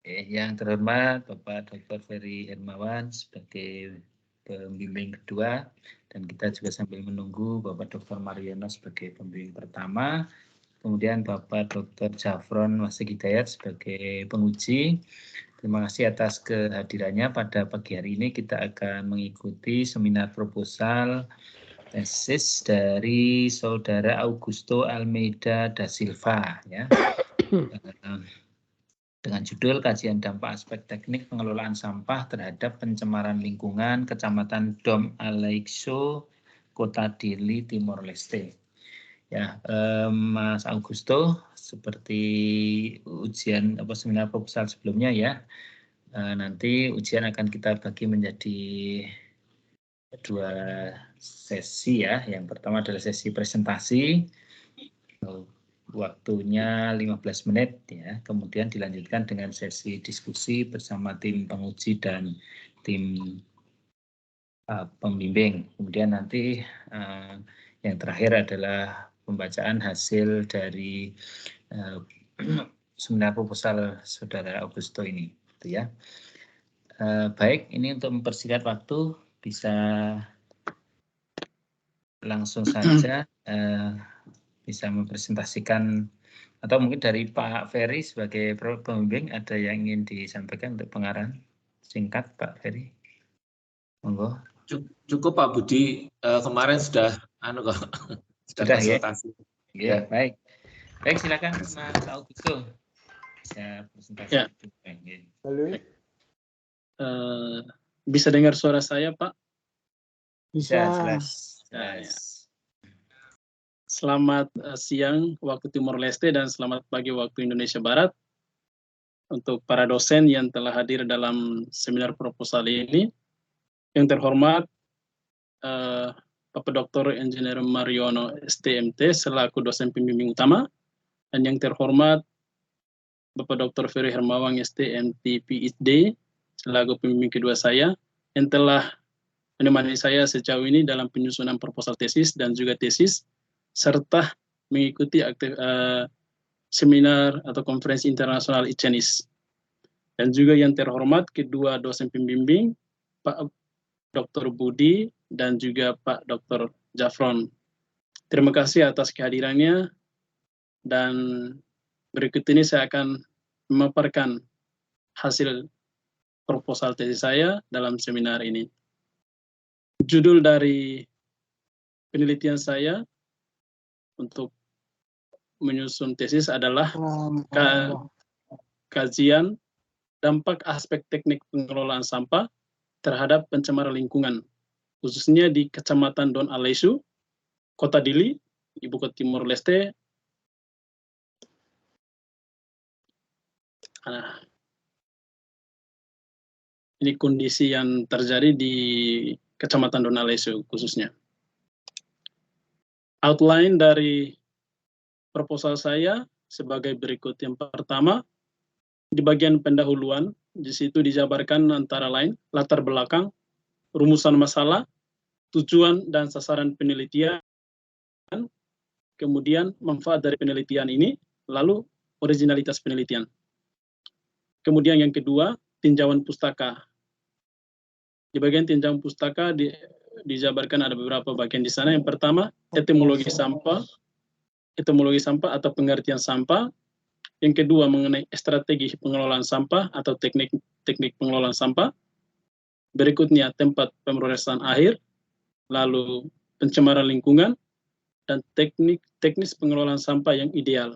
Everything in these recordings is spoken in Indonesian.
Yang terhormat Bapak Dr. Ferry Hermawan sebagai pembimbing kedua, dan kita juga sambil menunggu Bapak Dr. Mariono sebagai pembimbing pertama, kemudian Bapak Dr. Jafron Wasik Hidayat sebagai penguji. Terima kasih atas kehadirannya. Pada pagi hari ini kita akan mengikuti seminar proposal tesis dari Saudara Augusto Almeida da Silva, ya, dengan judul Kajian Dampak Aspek Teknik Pengelolaan Sampah Terhadap Pencemaran Lingkungan Kecamatan Dom Aleixo, Kota Dili, Timor Leste. Ya, Mas Augusto, seperti ujian seminar proposal sebelumnya ya, nanti ujian akan kita bagi menjadi dua sesi ya. Yang pertama adalah sesi presentasi, waktunya 15 menit ya. Kemudian dilanjutkan dengan sesi diskusi bersama tim penguji dan tim pembimbing. Kemudian nanti yang terakhir adalah pembacaan hasil dari seminar proposal Saudara Augusto ini, gitu ya. Baik, ini untuk mempersingkat waktu bisa langsung saja bisa mempresentasikan, atau mungkin dari Pak Ferry sebagai pembimbing ada yang ingin disampaikan untuk pengarahan singkat, Pak Ferry. Monggo. Cukup Pak Budi, kemarin sudah sudah konsultasi. Ya, baik. Baik, silakan Mas Augusto. Bisa presentasi. Ya. Halo. Bisa dengar suara saya, Pak? Bisa, jelas. Ya. Selamat siang waktu Timor Leste dan selamat pagi waktu Indonesia Barat untuk para dosen yang telah hadir dalam seminar proposal ini. Yang terhormat Bapak Dr. Engineer Mariono STMT selaku dosen pembimbing utama, dan yang terhormat Bapak Dr. Ferry Hermawan STMT PhD selaku pembimbing kedua saya yang telah menemani saya sejauh ini dalam penyusunan proposal tesis dan juga tesis, serta mengikuti seminar atau konferensi internasional ICENIS. Dan juga yang terhormat kedua dosen pembimbing, Pak Dr. Budi dan juga Pak Dr. Jafron. Terima kasih atas kehadirannya, dan berikut ini saya akan memaparkan hasil proposal tesis saya dalam seminar ini. Judul dari penelitian saya untuk menyusun tesis adalah kajian dampak aspek teknik pengelolaan sampah terhadap pencemaran lingkungan, khususnya di Kecamatan Don Aleixo, Kota Dili, Ibu Kota Timor Leste. Ini kondisi yang terjadi di Kecamatan Don Aleixo khususnya. Outline dari proposal saya sebagai berikut. Yang pertama, di bagian pendahuluan, di situ dijabarkan antara lain latar belakang, rumusan masalah, tujuan dan sasaran penelitian, kemudian manfaat dari penelitian ini, lalu originalitas penelitian. Kemudian yang kedua, tinjauan pustaka. Di bagian tinjauan pustaka dijabarkan ada beberapa bagian di sana. Yang pertama, etimologi sampah atau pengertian sampah. Yang kedua, mengenai strategi pengelolaan sampah atau teknik pengelolaan sampah. Berikutnya, tempat pemrosesan akhir, lalu pencemaran lingkungan, dan teknis pengelolaan sampah yang ideal.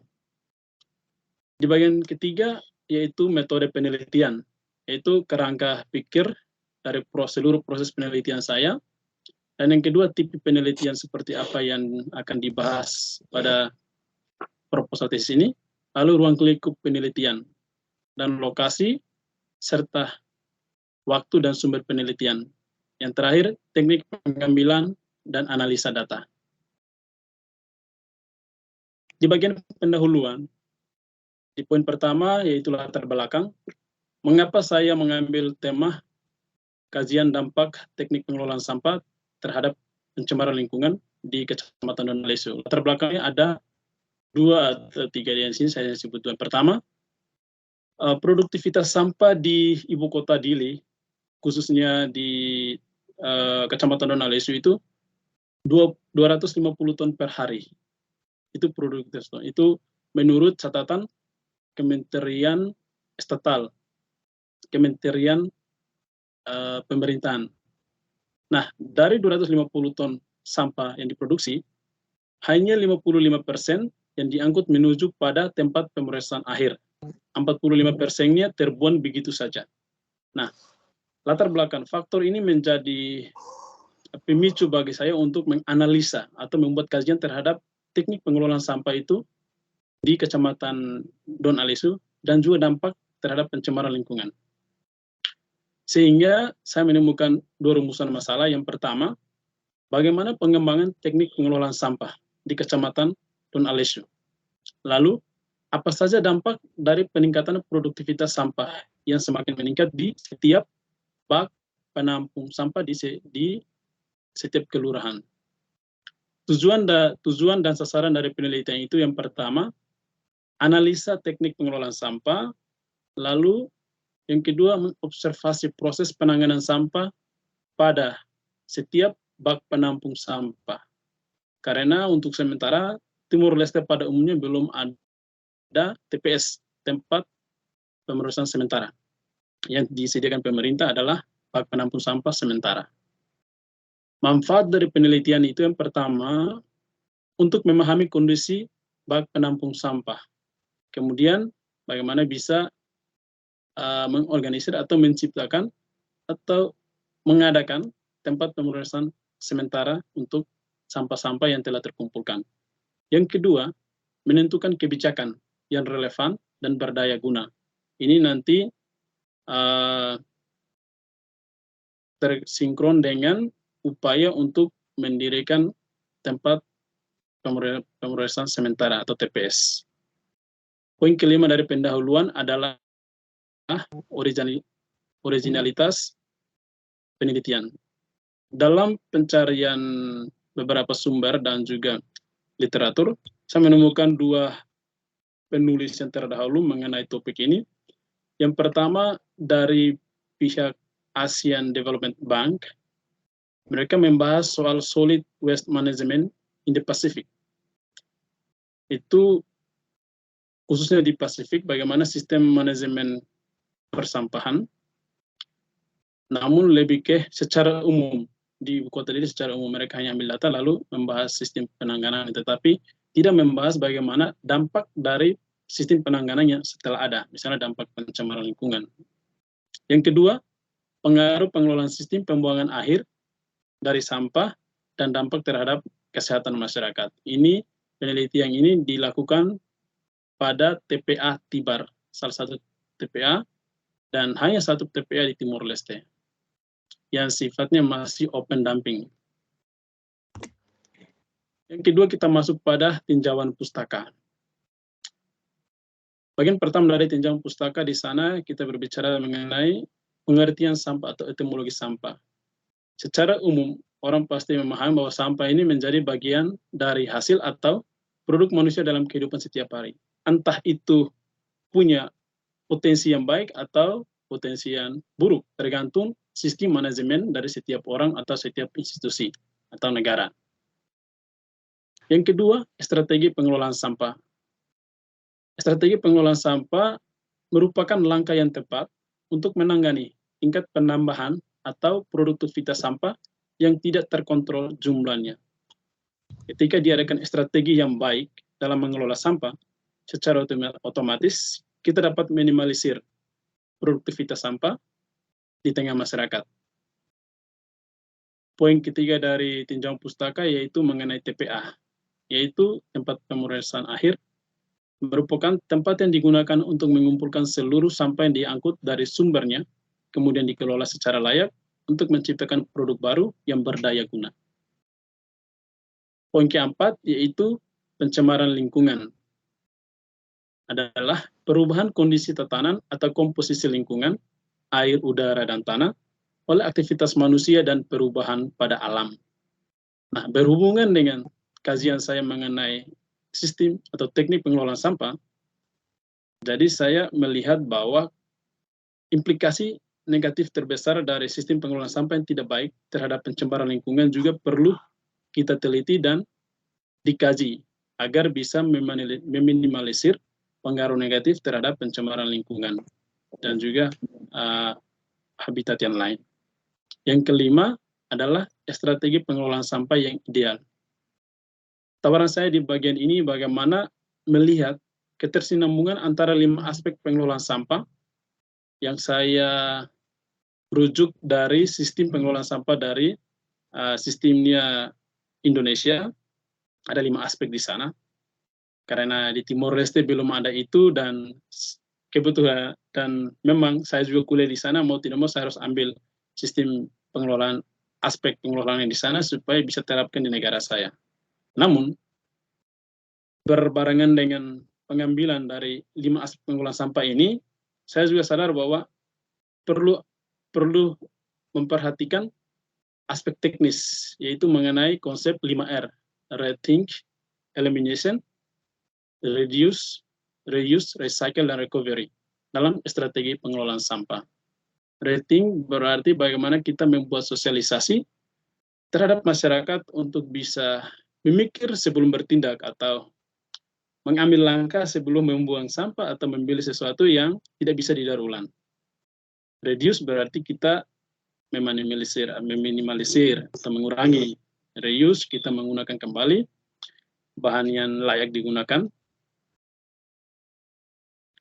Di bagian ketiga, yaitu metode penelitian, yaitu kerangka pikir dari seluruh proses penelitian saya. Dan yang kedua, tipe penelitian seperti apa yang akan dibahas pada proposal tesis ini. Lalu ruang lingkup penelitian dan lokasi, serta waktu dan sumber penelitian. Yang terakhir, teknik pengambilan dan analisa data. Di bagian pendahuluan, di poin pertama yaitu latar belakang, mengapa saya mengambil tema kajian dampak teknik pengelolaan sampah terhadap pencemaran lingkungan di Kecamatan Don Aleixo. Latar belakangnya ada 2 atau 3 di sini saya sebutkan. Pertama, produktivitas sampah di ibu kota Dili, khususnya di Kecamatan Donalesu itu 250 ton per hari. Itu produktivitas. Itu menurut catatan Kementerian Estatal, Kementerian Pemerintahan. Nah, dari 250 ton sampah yang diproduksi, hanya 55% yang diangkut menuju pada tempat pemrosesan akhir. 45%-nya terbuang begitu saja. Nah, latar belakang faktor ini menjadi pemicu bagi saya untuk menganalisa atau membuat kajian terhadap teknik pengelolaan sampah itu di Kecamatan Donalesu dan juga dampak terhadap pencemaran lingkungan. Sehingga saya menemukan dua rumusan masalah. Yang pertama, bagaimana pengembangan teknik pengelolaan sampah di Kecamatan Donalesu. Lalu, apa saja dampak dari peningkatan produktivitas sampah yang semakin meningkat di setiap bak penampung sampah di setiap kelurahan. Tujuan dan sasaran dari penelitian itu yang pertama, analisa teknik pengelolaan sampah, lalu yang kedua, mengobservasi proses penanganan sampah pada setiap bak penampung sampah. Karena untuk sementara, Timur Leste pada umumnya belum ada TPS, tempat pemrosesan sementara. Yang disediakan pemerintah adalah bak penampung sampah sementara. Manfaat dari penelitian itu yang pertama, untuk memahami kondisi bak penampung sampah. Kemudian, bagaimana bisa mengorganisir atau menciptakan atau mengadakan tempat pemrosesan sementara untuk sampah-sampah yang telah terkumpulkan. Yang kedua, menentukan kebijakan yang relevan dan berdaya guna. Ini nanti tersinkron dengan upaya untuk mendirikan tempat pemrosesan sementara atau TPS. Poin kelima dari pendahuluan adalah originalitas penelitian. Dalam pencarian beberapa sumber dan juga literatur, saya menemukan dua penulis yang terdahulu mengenai topik ini. Yang pertama dari pihak Asian Development Bank, mereka membahas soal solid waste management in the Pacific. Itu khususnya di Pasifik, bagaimana sistem manajemen persampahan, namun lebih ke secara umum di ibu kota ini secara umum mereka hanya ambil data lalu membahas sistem penanganan, tetapi tidak membahas bagaimana dampak dari sistem penanganannya setelah ada, misalnya dampak pencemaran lingkungan. Yang kedua, pengaruh pengelolaan sistem pembuangan akhir dari sampah dan dampak terhadap kesehatan masyarakat. Ini penelitian ini dilakukan pada TPA Tibar, salah satu TPA dan hanya satu TPA di Timur Leste yang sifatnya masih open dumping. Yang kedua, kita masuk pada tinjauan pustaka. Bagian pertama dari tinjauan pustaka, di sana kita berbicara mengenai pengertian sampah atau etimologi sampah. Secara umum, orang pasti memahami bahwa sampah ini menjadi bagian dari hasil atau produk manusia dalam kehidupan setiap hari. Entah itu punya potensi yang baik atau potensi yang buruk, tergantung sistem manajemen dari setiap orang atau setiap institusi atau negara. Yang kedua, strategi pengelolaan sampah. Strategi pengelolaan sampah merupakan langkah yang tepat untuk menangani tingkat penambahan atau produktivitas sampah yang tidak terkontrol jumlahnya. Ketika diadakan strategi yang baik dalam mengelola sampah, secara otomatis kita dapat minimalisir produktivitas sampah di tengah masyarakat. Poin ketiga dari tinjauan pustaka yaitu mengenai TPA, yaitu tempat pemrosesan akhir, merupakan tempat yang digunakan untuk mengumpulkan seluruh sampah yang diangkut dari sumbernya, kemudian dikelola secara layak untuk menciptakan produk baru yang berdaya guna. Poin keempat yaitu pencemaran lingkungan. Adalah perubahan kondisi tatanan atau komposisi lingkungan, air, udara, dan tanah oleh aktivitas manusia dan perubahan pada alam. Nah, berhubungan dengan kajian saya mengenai sistem atau teknik pengelolaan sampah, Jadi saya melihat bahwa implikasi negatif terbesar dari sistem pengelolaan sampah yang tidak baik terhadap pencemaran lingkungan juga perlu kita teliti dan dikaji agar bisa meminimalisir pengaruh negatif terhadap pencemaran lingkungan dan juga habitat yang lain. Yang kelima adalah strategi pengelolaan sampah yang ideal. Tawaran saya di bagian ini bagaimana melihat ketersinambungan antara 5 aspek pengelolaan sampah yang saya rujuk dari sistem pengelolaan sampah dari sistemnya Indonesia. Ada 5 aspek di sana. Karena di Timor Leste belum ada itu dan kebetulan dan memang saya juga kuliah di sana, mau tidak mau saya harus ambil sistem pengelolaan, aspek pengelolaan yang di sana supaya bisa terapkan di negara saya. Namun, berbarengan dengan pengambilan dari 5 aspek pengelolaan sampah ini, saya juga sadar bahwa perlu memperhatikan aspek teknis, yaitu mengenai konsep 5R, rethink, elimination, reduce, reuse, recycle, dan recovery dalam strategi pengelolaan sampah. Rethink berarti bagaimana kita membuat sosialisasi terhadap masyarakat untuk bisa memikir sebelum bertindak atau mengambil langkah sebelum membuang sampah atau memilih sesuatu yang tidak bisa didaur ulang. Reduce berarti kita meminimalisir atau mengurangi. Reuse kita menggunakan kembali bahan yang layak digunakan.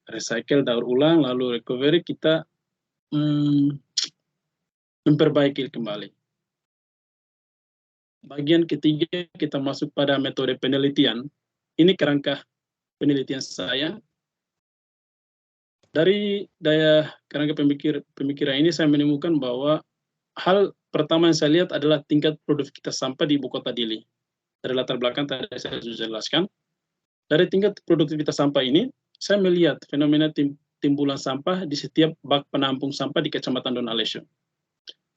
Recycle, daur ulang, lalu recovery kita memperbaiki kembali. Bagian ketiga kita masuk pada metode penelitian. Ini kerangka penelitian saya. Dari daya kerangka pemikiran ini saya menemukan bahwa hal pertama yang saya lihat adalah tingkat produktivitas sampah di ibu kota Dili. Dari latar belakang tadi saya sudah jelaskan. Dari tingkat produktivitas sampah ini, saya melihat fenomena timbulan sampah di setiap bak penampung sampah di Kecamatan Don Alessio.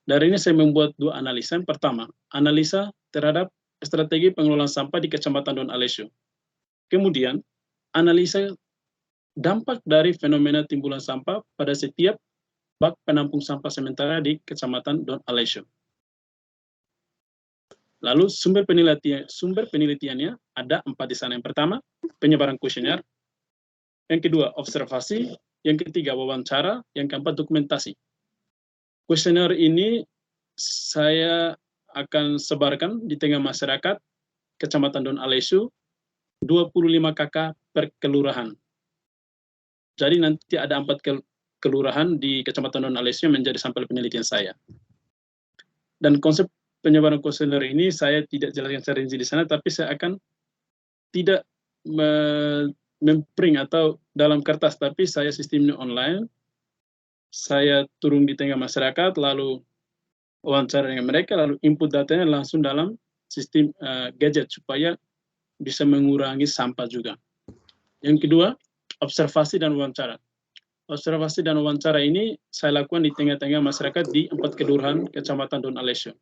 Dari ini saya membuat 2 analisa. Yang pertama, analisa terhadap strategi pengelolaan sampah di Kecamatan Don Alessio. Kemudian, analisa dampak dari fenomena timbulan sampah pada setiap bak penampung sampah sementara di Kecamatan Don Alessio. Lalu sumber penelitiannya ada 4 di sana. Yang pertama, penyebaran kuesioner. Yang kedua, observasi. Yang ketiga, wawancara. Yang keempat, dokumentasi. Kuesioner ini saya akan sebarkan di tengah masyarakat Kecamatan Don Alessio, 25 KK per kelurahan. Jadi nanti ada 4 kelurahan di Kecamatan Don Alessio menjadi sampel penelitian saya. Dan konsep penyebaran kuesioner ini saya tidak jelaskan secara rinci di sana, tapi saya akan tidak memprint atau dalam kertas, tapi saya sistemnya online. Saya turun di tengah masyarakat, lalu wawancara dengan mereka, lalu input datanya langsung dalam sistem gadget supaya bisa mengurangi sampah juga. Yang kedua, observasi dan wawancara. Observasi dan wawancara ini saya lakukan di tengah-tengah masyarakat di 4 kelurahan Kecamatan Don Alessio.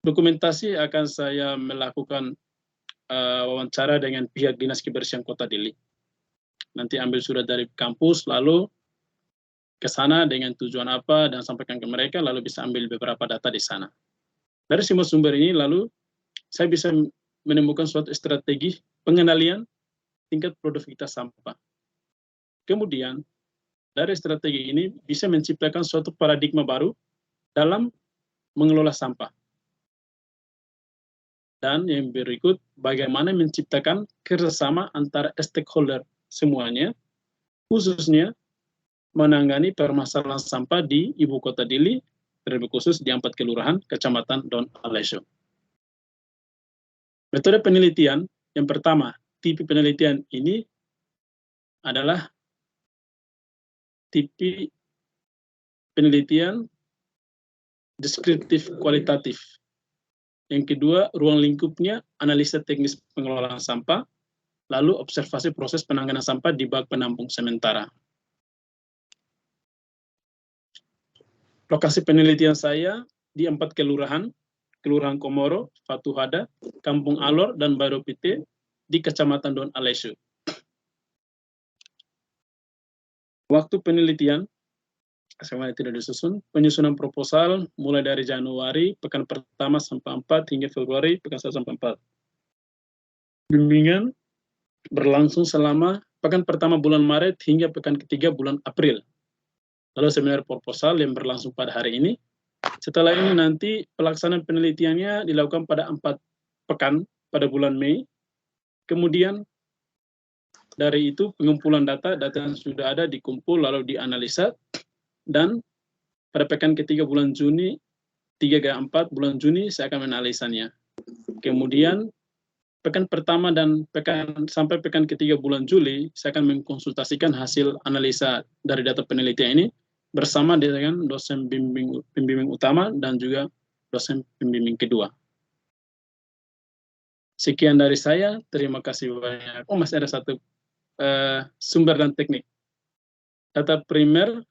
Dokumentasi akan saya melakukan wawancara dengan pihak Dinas Kebersihan Kota Dili. Nanti ambil surat dari kampus, lalu ke sana dengan tujuan apa, dan sampaikan ke mereka, lalu bisa ambil beberapa data di sana. Dari semua sumber ini, lalu saya bisa menemukan suatu strategi pengendalian tingkat produktivitas sampah. Kemudian, dari strategi ini bisa menciptakan suatu paradigma baru dalam mengelola sampah. Dan yang berikut, bagaimana menciptakan kerjasama antara stakeholder semuanya, khususnya menangani permasalahan sampah di ibu kota Dili, terlebih khusus di 4 kelurahan Kecamatan Don Alessio. Metode penelitian yang pertama, tipe penelitian ini adalah tipe penelitian deskriptif kualitatif. Yang kedua, ruang lingkupnya analisa teknis pengelolaan sampah, lalu observasi proses penanganan sampah di bak penampung sementara. Lokasi penelitian saya di 4 kelurahan, Kelurahan Komoro, Fatuhada, Kampung Alor, dan Baropite di Kecamatan Don Alessio. Waktu penelitian, sebagaimana tidak disusun, penyusunan proposal mulai dari Januari pekan pertama sampai 4 hingga Februari pekan 1 sampai 4. Bimbingan berlangsung selama pekan pertama bulan Maret hingga pekan ketiga bulan April. Lalu seminar proposal yang berlangsung pada hari ini. Setelah ini nanti pelaksanaan penelitiannya dilakukan pada 4 pekan pada bulan Mei. Kemudian dari itu pengumpulan data yang sudah ada dikumpul lalu dianalisa, dan pada pekan ketiga bulan Juni, 3 ke 4 bulan Juni saya akan menganalisanya. Kemudian pekan pertama dan sampai pekan ketiga bulan Juli saya akan mengkonsultasikan hasil analisa dari data penelitian ini bersama dengan dosen pembimbing utama dan juga dosen pembimbing kedua. Sekian dari saya, terima kasih banyak. Oh, masih ada satu sumber dan teknik. Data primer,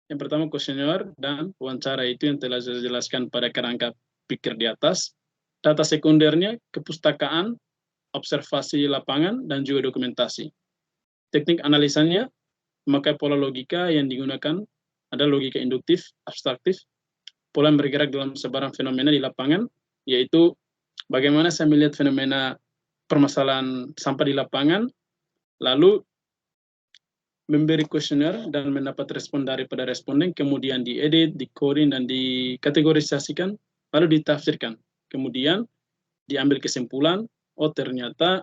yang pertama kuesioner dan wawancara itu yang telah saya jelaskan pada kerangka pikir di atas. Data sekundernya, kepustakaan, observasi lapangan, dan juga dokumentasi. Teknik analisanya, memakai pola logika yang digunakan adalah logika induktif, abstraktif, pola yang bergerak dalam sebarang fenomena di lapangan, yaitu bagaimana saya melihat fenomena permasalahan sampah di lapangan, lalu memberi kuesioner dan mendapat respon daripada responden, kemudian diedit, dicoding, dan dikategorisasikan, lalu ditafsirkan. Kemudian diambil kesimpulan, oh ternyata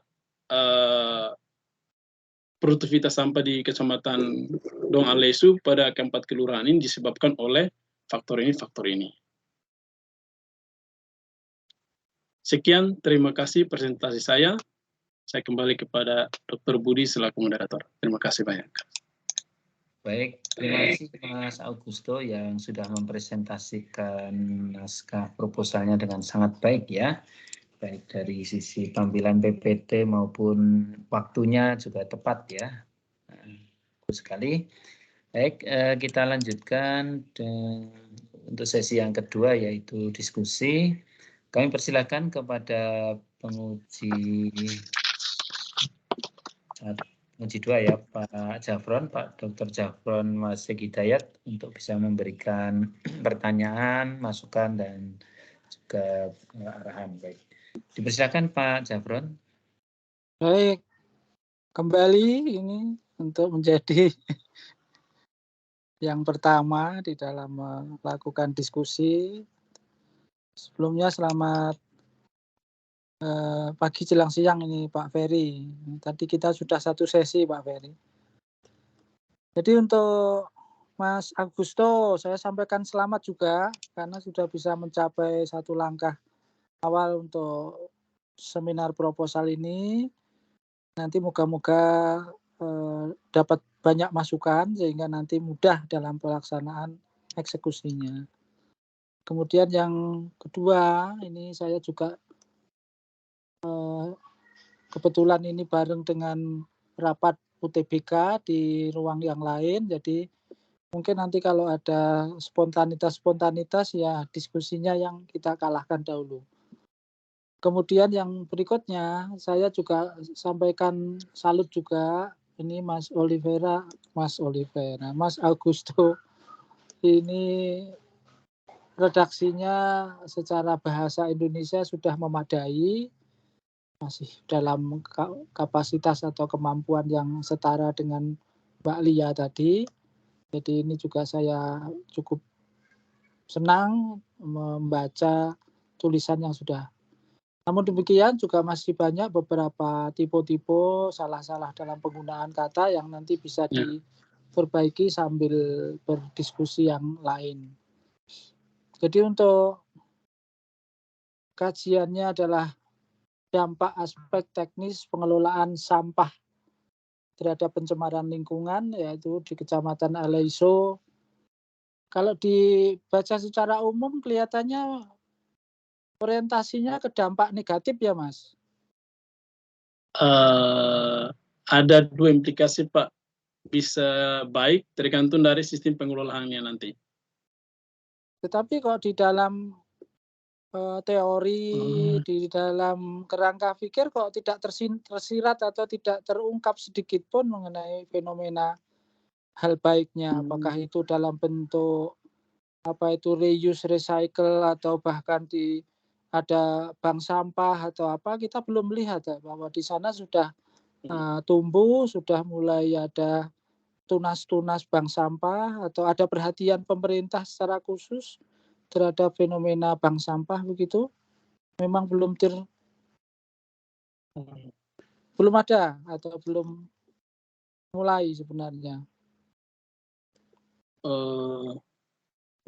produktivitas sampah di Kecamatan Dong Alesu pada keempat kelurahan ini disebabkan oleh faktor ini. Sekian, terima kasih presentasi saya. Saya kembali kepada Dr. Budi selaku moderator. Terima kasih banyak. Baik, terima kasih Mas Augusto yang sudah mempresentasikan naskah proposalnya dengan sangat baik ya. Baik dari sisi tampilan PPT maupun waktunya juga tepat ya. Bagus sekali. Baik, kita lanjutkan untuk sesi yang kedua yaitu diskusi. Kami persilakan kepada penguji 2 ya, Pak Jafron, Pak Dr. Jafron Wasik Hidayat untuk bisa memberikan pertanyaan, masukan, dan juga arahan. Baik. Dipersilakan Pak Jafron. Baik, kembali ini untuk menjadi yang pertama di dalam melakukan diskusi. Sebelumnya selamat pagi jelang siang ini Pak Ferry. Tadi kita sudah satu sesi Pak Ferry. Jadi untuk Mas Augusto saya sampaikan selamat juga karena sudah bisa mencapai satu langkah awal untuk seminar proposal ini. Nanti moga-moga dapat banyak masukan sehingga nanti mudah dalam pelaksanaan eksekusinya. Kemudian yang kedua, ini saya juga kebetulan ini bareng dengan rapat UTBK di ruang yang lain, jadi mungkin nanti kalau ada spontanitas ya diskusinya yang kita kalahkan dahulu. Kemudian yang berikutnya saya juga sampaikan salut juga ini Mas Augusto ini redaksinya secara bahasa Indonesia sudah memadai, masih dalam kapasitas atau kemampuan yang setara dengan Mbak Lia tadi. Jadi ini juga saya cukup senang membaca tulisan yang sudah. Namun demikian juga masih banyak beberapa tipe-tipe salah-salah dalam penggunaan kata yang nanti bisa diperbaiki sambil berdiskusi yang lain. Jadi untuk kajiannya adalah dampak aspek teknis pengelolaan sampah terhadap pencemaran lingkungan, yaitu di Kecamatan Alesu. Kalau dibaca secara umum kelihatannya orientasinya ke dampak negatif ya Mas? Ada 2 implikasi Pak. Bisa baik tergantung dari sistem pengelolaannya nanti. Tetapi kalau di dalam teori di dalam kerangka pikir kok tidak tersirat atau tidak terungkap sedikit pun mengenai fenomena hal baiknya, apakah itu dalam bentuk reuse, recycle, atau bahkan ada bank sampah atau apa, kita belum melihat ya, bahwa di sana sudah tumbuh, sudah mulai ada tunas-tunas bank sampah atau ada perhatian pemerintah secara khusus terhadap fenomena bank sampah begitu. Memang belum ada atau belum mulai sebenarnya.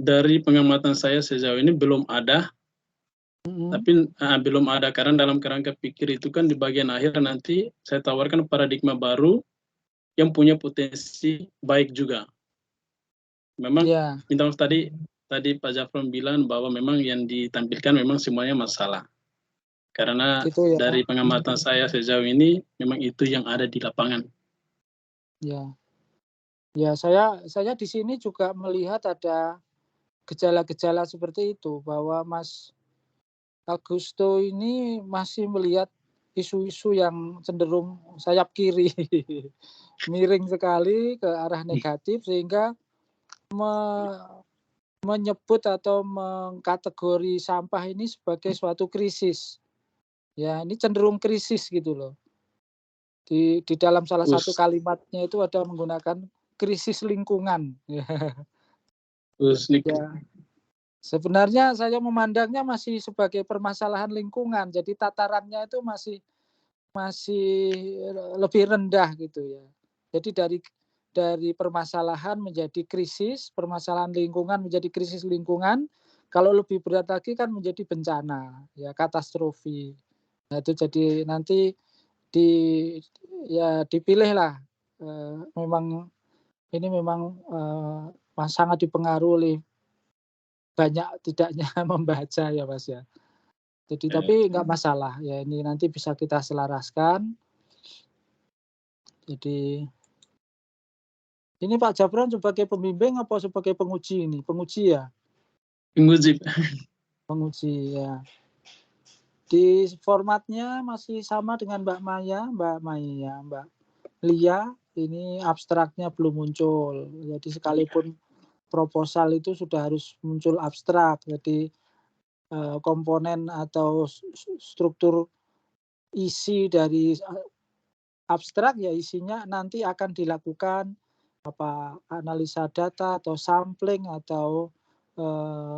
Dari pengamatan saya sejauh ini belum ada, tapi belum ada karena dalam kerangka pikir itu kan di bagian akhir nanti saya tawarkan paradigma baru yang punya potensi baik juga. Memang minta maaf tadi Pak Jafron bilang bahwa memang yang ditampilkan memang semuanya masalah. Karena gitu ya, dari pengamatan saya sejauh ini memang itu yang ada di lapangan. Ya, saya di sini juga melihat ada gejala-gejala seperti itu, bahwa Mas Agusto ini masih melihat isu-isu yang cenderung sayap kiri, miring sekali ke arah negatif, sehingga menyebut atau mengkategori sampah ini sebagai suatu krisis. Ya, ini cenderung krisis gitu loh. Di dalam salah satu kalimatnya itu ada menggunakan krisis lingkungan. Ya. Sebenarnya saya memandangnya masih sebagai permasalahan lingkungan. Jadi tatarannya itu masih lebih rendah gitu ya. Jadi dari permasalahan menjadi krisis, permasalahan lingkungan menjadi krisis lingkungan. Kalau lebih berat lagi kan menjadi bencana, ya katastrofi. Nah, itu jadi nanti dipilihlah. Memang sangat dipengaruhi oleh banyak tidaknya membaca ya Mas ya. Jadi tapi nggak masalah ya, ini nanti bisa kita selaraskan. Jadi ini Pak Jafron sebagai pembimbing apa sebagai penguji ini? Penguji ya? Penguji ya. Di formatnya masih sama dengan Mbak Lia, ini abstraknya belum muncul. Jadi sekalipun proposal itu sudah harus muncul abstrak. Jadi komponen atau struktur isi dari abstrak ya isinya nanti akan dilakukan analisa data atau sampling atau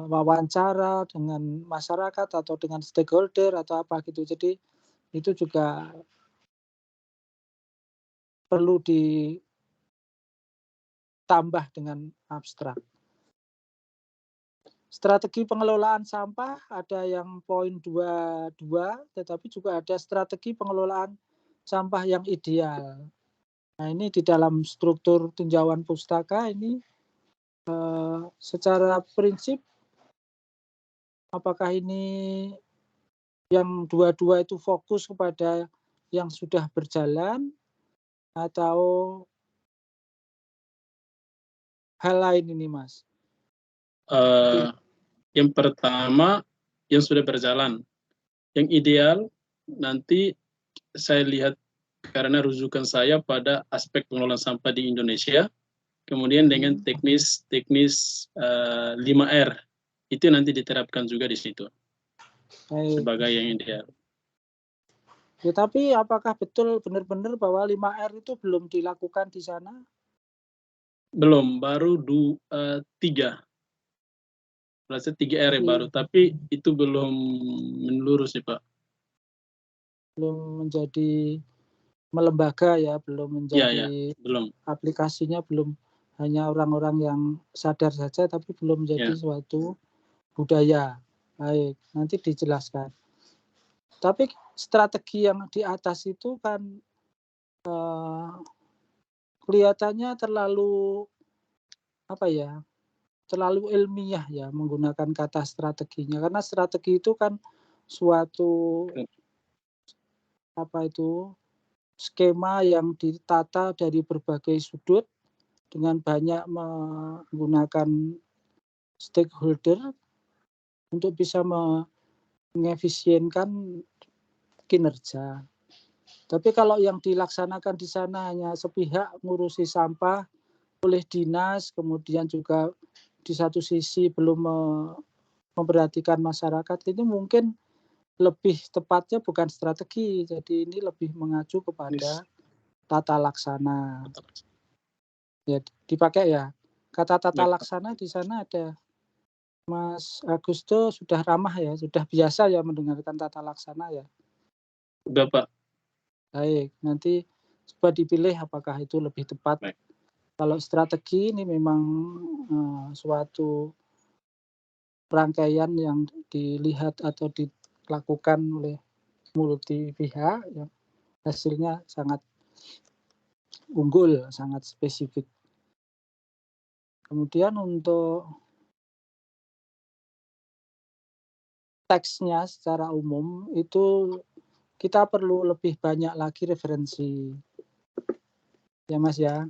wawancara dengan masyarakat atau dengan stakeholder atau apa gitu. Jadi itu juga perlu ditambah dengan abstrak. Strategi pengelolaan sampah ada yang poin 22, tetapi juga ada strategi pengelolaan sampah yang ideal. Nah, ini di dalam struktur tinjauan pustaka ini secara prinsip apakah ini yang dua-dua itu fokus kepada yang sudah berjalan atau hal lain ini, Mas? Yang pertama yang sudah berjalan. Yang ideal nanti saya lihat karena rujukan saya pada aspek pengelolaan sampah di Indonesia, kemudian dengan teknis 5R itu nanti diterapkan juga di situ sebagai yang ideal. Ya, tapi apakah betul benar-benar bahwa 5R itu belum dilakukan di sana? Belum, baru 3. Berarti 3R baru, tapi itu belum menyeluruh sih Pak. Belum menjadi melembaga ya, belum menjadi belum. Aplikasinya belum hanya orang-orang yang sadar saja, tapi belum menjadi suatu budaya. Baik, nanti dijelaskan. Tapi strategi yang di atas itu kan kelihatannya terlalu terlalu ilmiah ya menggunakan kata strateginya, karena strategi itu kan suatu skema yang ditata dari berbagai sudut dengan banyak menggunakan stakeholder untuk bisa mengefisienkan kinerja. Tapi kalau yang dilaksanakan di sana hanya sepihak ngurusi sampah oleh dinas, kemudian juga di satu sisi belum memperhatikan masyarakat, ini mungkin lebih tepatnya bukan strategi, jadi ini lebih mengacu kepada tata laksana. Ya, dipakai ya. Kata tata laksana di sana ada. Mas Agusto sudah ramah ya, sudah biasa ya mendengarkan tata laksana ya. Sudah Pak. Baik, nanti coba dipilih apakah itu lebih tepat. Baik. Kalau strategi ini memang suatu rangkaian yang dilihat atau dilakukan oleh multi pihak yang hasilnya sangat unggul, sangat spesifik. Kemudian untuk teksnya secara umum itu kita perlu lebih banyak lagi referensi. Ya Mas ya.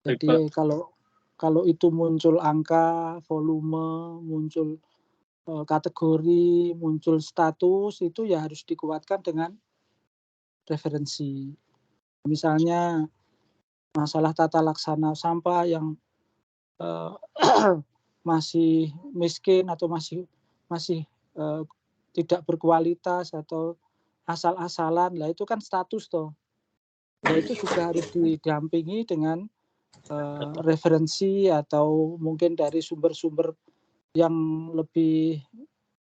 Jadi kalau itu muncul angka, volume, muncul kategori, muncul status, itu ya harus dikuatkan dengan referensi. Misalnya masalah tata laksana sampah yang masih miskin atau masih tidak berkualitas atau asal-asalan, lah itu kan status toh. Nah, itu juga harus didampingi dengan referensi atau mungkin dari sumber-sumber yang lebih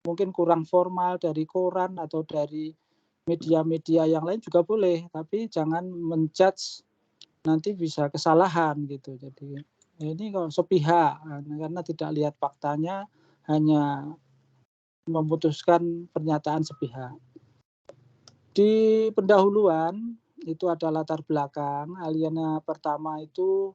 mungkin kurang formal dari koran atau dari media-media yang lain juga boleh, tapi jangan menjudge nanti bisa kesalahan gitu. Jadi ini kalau sepihak karena tidak lihat faktanya, hanya memutuskan pernyataan sepihak. Di pendahuluan itu ada latar belakang. Aliannya pertama itu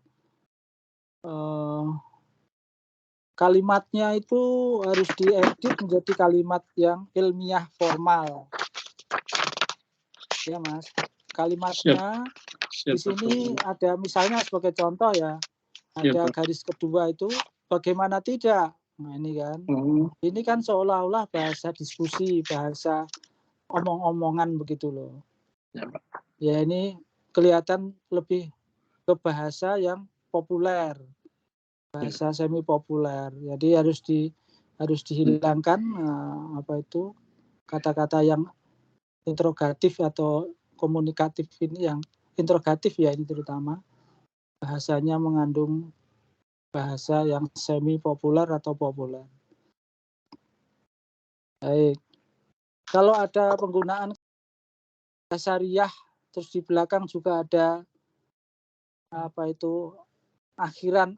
kalimatnya itu harus diedit menjadi kalimat yang ilmiah formal. Ya Mas, kalimatnya di sini ada misalnya sebagai contoh ya, ada garis kedua itu bagaimana tidak. Nah ini kan, ini kan seolah-olah bahasa diskusi, bahasa omong-omongan begitu loh. Ya ini kelihatan lebih ke bahasa yang populer, bahasa semi populer. Jadi harus dihilangkan kata-kata yang interrogatif atau komunikatif ini, yang interrogatif ya ini terutama bahasanya mengandung bahasa yang semi populer atau populer. Baik. Kalau ada penggunaan syariah terus di belakang juga ada akhiran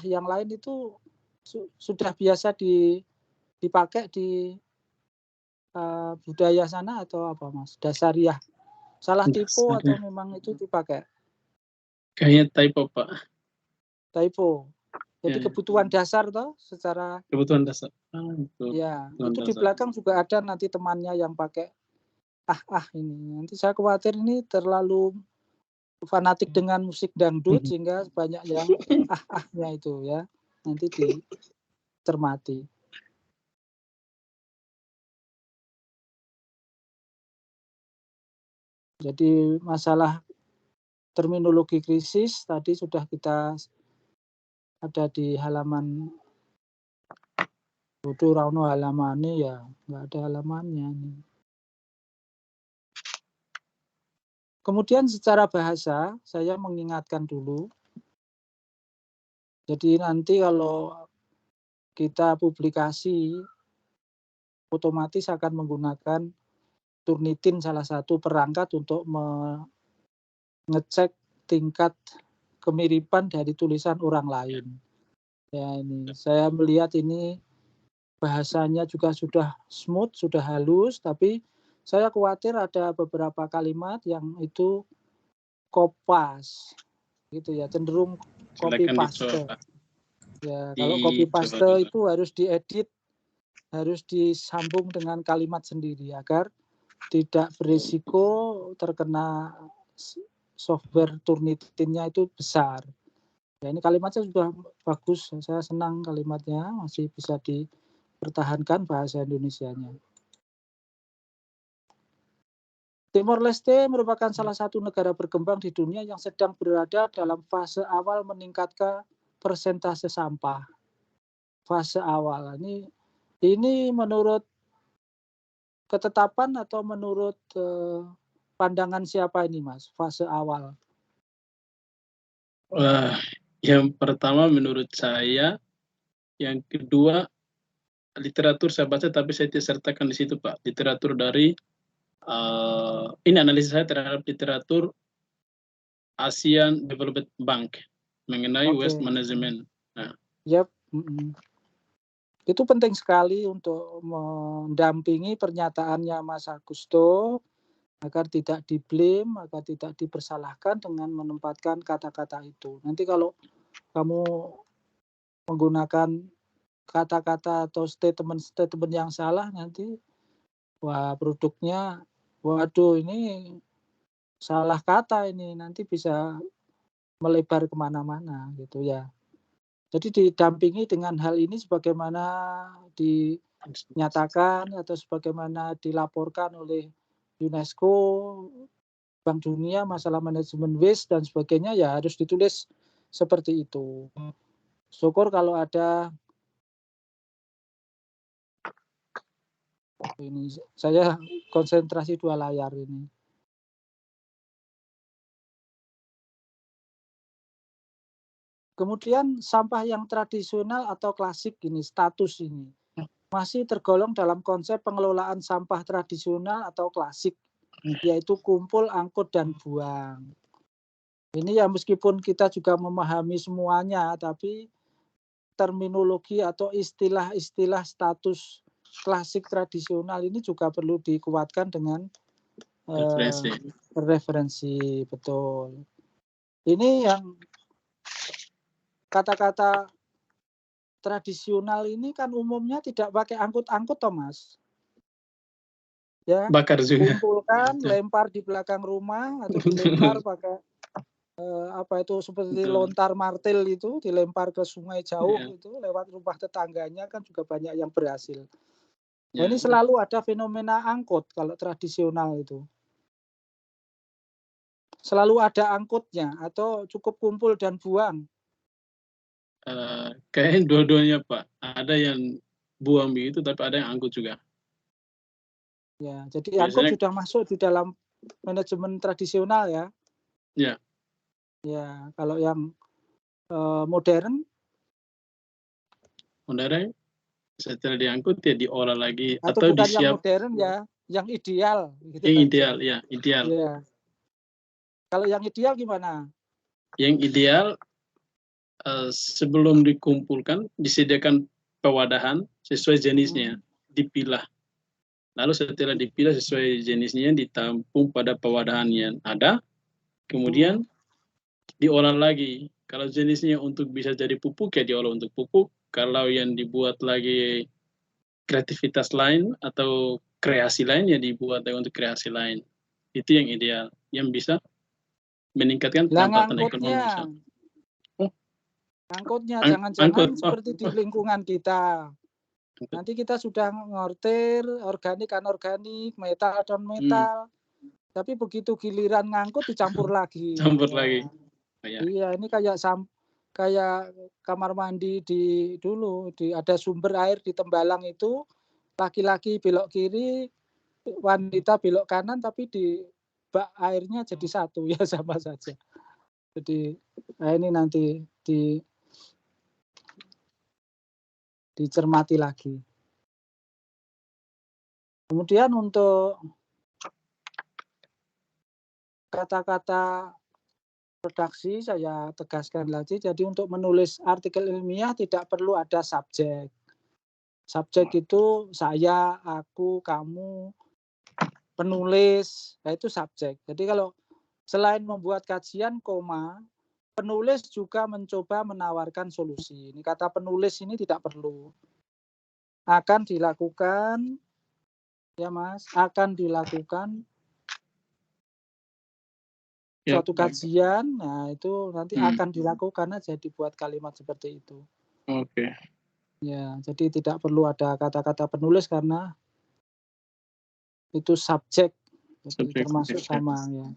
yang lain itu sudah biasa dipakai di budaya sana atau apa Mas? Dasariah. Salah typo atau memang itu dipakai? Kayaknya typo Pak. Typo. Jadi kebutuhan dasar toh secara kebutuhan dasar. Ya, itu di belakang juga ada nanti temannya yang pakai ini. Nanti saya khawatir ini terlalu fanatik dengan musik dangdut sehingga banyak yang nya itu ya. Nanti dicermati. Jadi masalah terminologi krisis tadi sudah kita ada di halaman Bodoh Rauno halamannya ya, nggak ada halamannya nih. Kemudian secara bahasa saya mengingatkan dulu. Jadi nanti kalau kita publikasi otomatis akan menggunakan Turnitin, salah satu perangkat untuk mengecek tingkat kemiripan dari tulisan orang lain. Ya ini saya melihat ini bahasanya juga sudah smooth, sudah halus, tapi saya khawatir ada beberapa kalimat yang itu kopas, gitu ya, cenderung copy paste. Ya, kalau copy paste itu harus diedit, harus disambung dengan kalimat sendiri agar tidak berisiko terkena software Turnitinnya itu besar. Ya, ini kalimatnya sudah bagus, saya senang kalimatnya masih bisa dipertahankan bahasa Indonesianya. Timor Leste merupakan salah satu negara berkembang di dunia yang sedang berada dalam fase awal meningkatkan persentase sampah. Fase awal ini menurut ketetapan atau menurut pandangan siapa ini, Mas? Fase awal. Yang pertama menurut saya, yang kedua literatur saya baca tapi saya tidak sertakan di situ, Pak. Literatur dari ini analisis saya terhadap literatur ASEAN Development Bank mengenai waste management. Nah. Yep. Itu penting sekali untuk mendampingi pernyataannya Mas Agusto agar tidak di-blame, agar tidak dipersalahkan dengan menempatkan kata-kata itu. Nanti kalau kamu menggunakan kata-kata atau statement yang salah, nanti wah produknya, waduh ini salah kata ini, nanti bisa melebar kemana-mana gitu ya. Jadi didampingi dengan hal ini sebagaimana dinyatakan atau sebagaimana dilaporkan oleh UNESCO, Bank Dunia, masalah manajemen waste dan sebagainya ya harus ditulis seperti itu. Syukur kalau ada ini, saya konsentrasi 2 layar ini. Kemudian sampah yang tradisional atau klasik ini, status ini masih tergolong dalam konsep pengelolaan sampah tradisional atau klasik, yaitu kumpul, angkut, dan buang. Ini ya meskipun kita juga memahami semuanya, tapi terminologi atau istilah-istilah status klasik tradisional ini juga perlu dikuatkan dengan referensi, betul. Ini yang kata-kata tradisional ini kan umumnya tidak pakai angkut-angkut, Thomas. Ya, bakar juga. Kumpulkan, lempar di belakang rumah atau dilempar pakai apa itu seperti lontar martil itu, dilempar ke sungai jauh itu lewat rumah tetangganya kan juga banyak yang berhasil. Nah, ini selalu ada fenomena angkut kalau tradisional itu. Selalu ada angkutnya atau cukup kumpul dan buang. Kayaknya dua-duanya, Pak. Ada yang buang begitu, tapi ada yang angkut juga. Ya, jadi angkut sudah masuk di dalam manajemen tradisional ya. Ya. Ya, kalau yang modern setelah diangkut ya diolah lagi atau bukan disiap. yang modern ya, yang ideal. Gitu yang ideal, ya ideal. Ya. Kalau yang ideal gimana? Yang ideal sebelum dikumpulkan disediakan pewadahan sesuai jenisnya, dipilah. Lalu setelah dipilah sesuai jenisnya ditampung pada pewadahan yang ada, kemudian diolah lagi. Kalau jenisnya untuk bisa jadi pupuk ya diolah untuk pupuk. Kalau yang dibuat lagi kreativitas lain atau kreasi lain ya dibuat untuk kreasi lain. Itu yang ideal, yang bisa meningkatkan pendapatan ekonomi. Angkutnya jangan-jangan seperti di lingkungan kita. Nanti kita sudah ngortir organik, anorganik, metal dan metal. Tapi begitu giliran ngangkut dicampur lagi. Lagi. Iya, ini kayak kamar mandi dulu ada sumber air di Tembalang itu, laki-laki belok kiri, wanita belok kanan, tapi di bak airnya jadi satu ya sama saja. Jadi ini nanti dicermati lagi. Kemudian untuk kata-kata redaksi saya tegaskan lagi. Jadi untuk menulis artikel ilmiah tidak perlu ada subjek. Subjek itu saya, aku, kamu, penulis, nah itu subjek. Jadi kalau selain membuat kajian, penulis juga mencoba menawarkan solusi. Ini kata penulis ini tidak perlu. Akan dilakukan, ya Mas, akan dilakukan suatu kajian, nah itu nanti akan dilakukan aja dibuat kalimat seperti itu. Oke. Ya, jadi tidak perlu ada kata-kata penulis karena itu subjek Subjek termasuk objek. sama ya.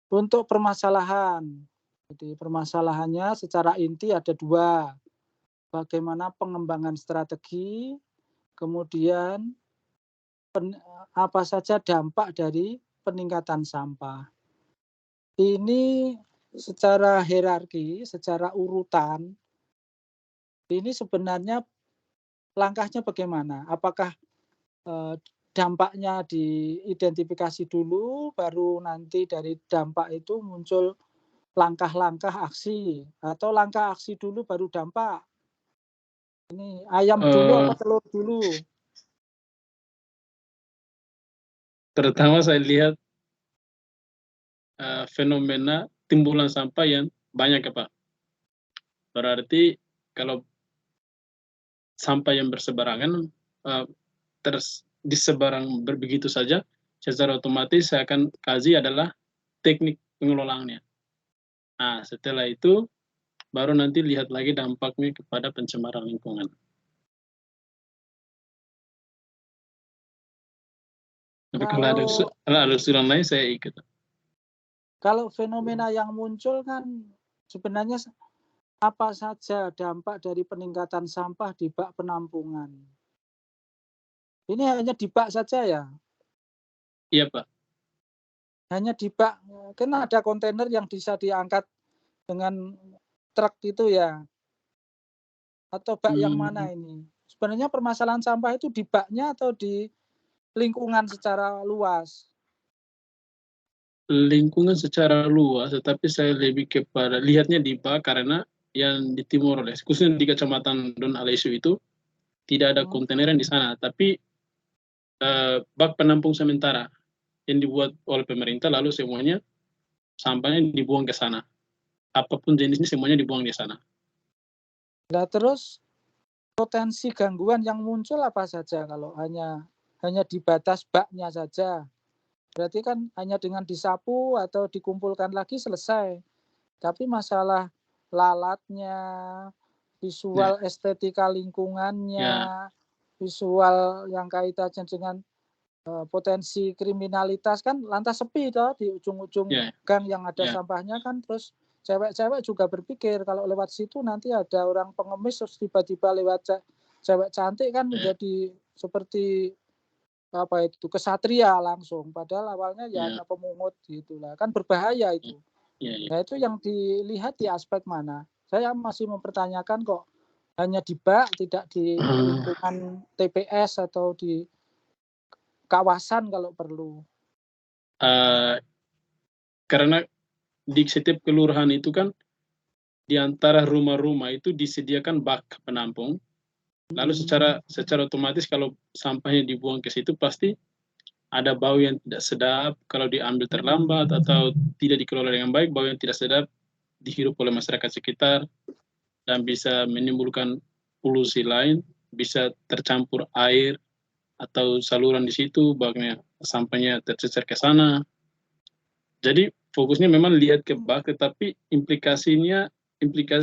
Untuk permasalahan, jadi permasalahannya secara inti ada 2. Bagaimana pengembangan strategi, kemudian apa saja dampak dari peningkatan sampah. Ini secara hierarki, secara urutan, ini sebenarnya langkahnya bagaimana? Apakah dampaknya diidentifikasi dulu, baru nanti dari dampak itu muncul langkah-langkah aksi, atau langkah aksi dulu baru dampak? Ini ayam dulu apa telur dulu? Terutama saya lihat fenomena timbulan sampah yang banyak ya Pak. Berarti kalau sampah yang bersebarangan disebarang begitu saja, secara otomatis saya akan kaji adalah teknik pengelolaannya. Nah, setelah itu baru nanti lihat lagi dampaknya kepada pencemaran lingkungan. Tapi kalau ada usulan lain saya ikut. Kalau fenomena yang muncul kan sebenarnya apa saja dampak dari peningkatan sampah di bak penampungan? Ini hanya di bak saja ya? Iya Pak. Hanya di bak, kan ada kontainer yang bisa diangkat dengan truk itu ya? Atau bak yang mana ini? Sebenarnya permasalahan sampah itu di baknya atau di lingkungan secara luas? Lingkungan secara luas, tetapi saya lebih kepada lihatnya di bak karena yang di Timor Leste, khususnya di Kecamatan Don Alesio itu tidak ada kontainer di sana, tapi bak penampung sementara yang dibuat oleh pemerintah, lalu semuanya sampahnya dibuang ke sana. Apapun jenisnya semuanya dibuang di sana. Nah, terus potensi gangguan yang muncul apa saja kalau hanya di batas baknya saja? Berarti kan hanya dengan disapu atau dikumpulkan lagi selesai. Tapi masalah lalatnya, visual estetika lingkungannya, visual yang kaitannya dengan potensi kriminalitas kan lantas sepi toh di ujung-ujung gang yang ada sampahnya kan, terus cewek-cewek juga berpikir kalau lewat situ nanti ada orang pengemis terus tiba-tiba lewat cewek cantik kan menjadi seperti apa itu kesatria langsung, padahal awalnya ya hanya pemungut gitulah, kan berbahaya itu. Nah itu yang dilihat di aspek mana? Saya masih mempertanyakan kok hanya di bak, tidak di lingkungan TPS atau di kawasan kalau perlu. Karena di setiap kelurahan itu kan di antara rumah-rumah itu disediakan bak penampung. Lalu secara otomatis kalau sampahnya dibuang ke situ pasti ada bau yang tidak sedap kalau diambil terlambat atau tidak dikelola dengan baik, bau yang tidak sedap dihirup oleh masyarakat sekitar dan bisa menimbulkan polusi lain, bisa tercampur air atau saluran di situ, baknya sampahnya tercecer ke sana. Jadi fokusnya memang lihat ke bak, tetapi implikasi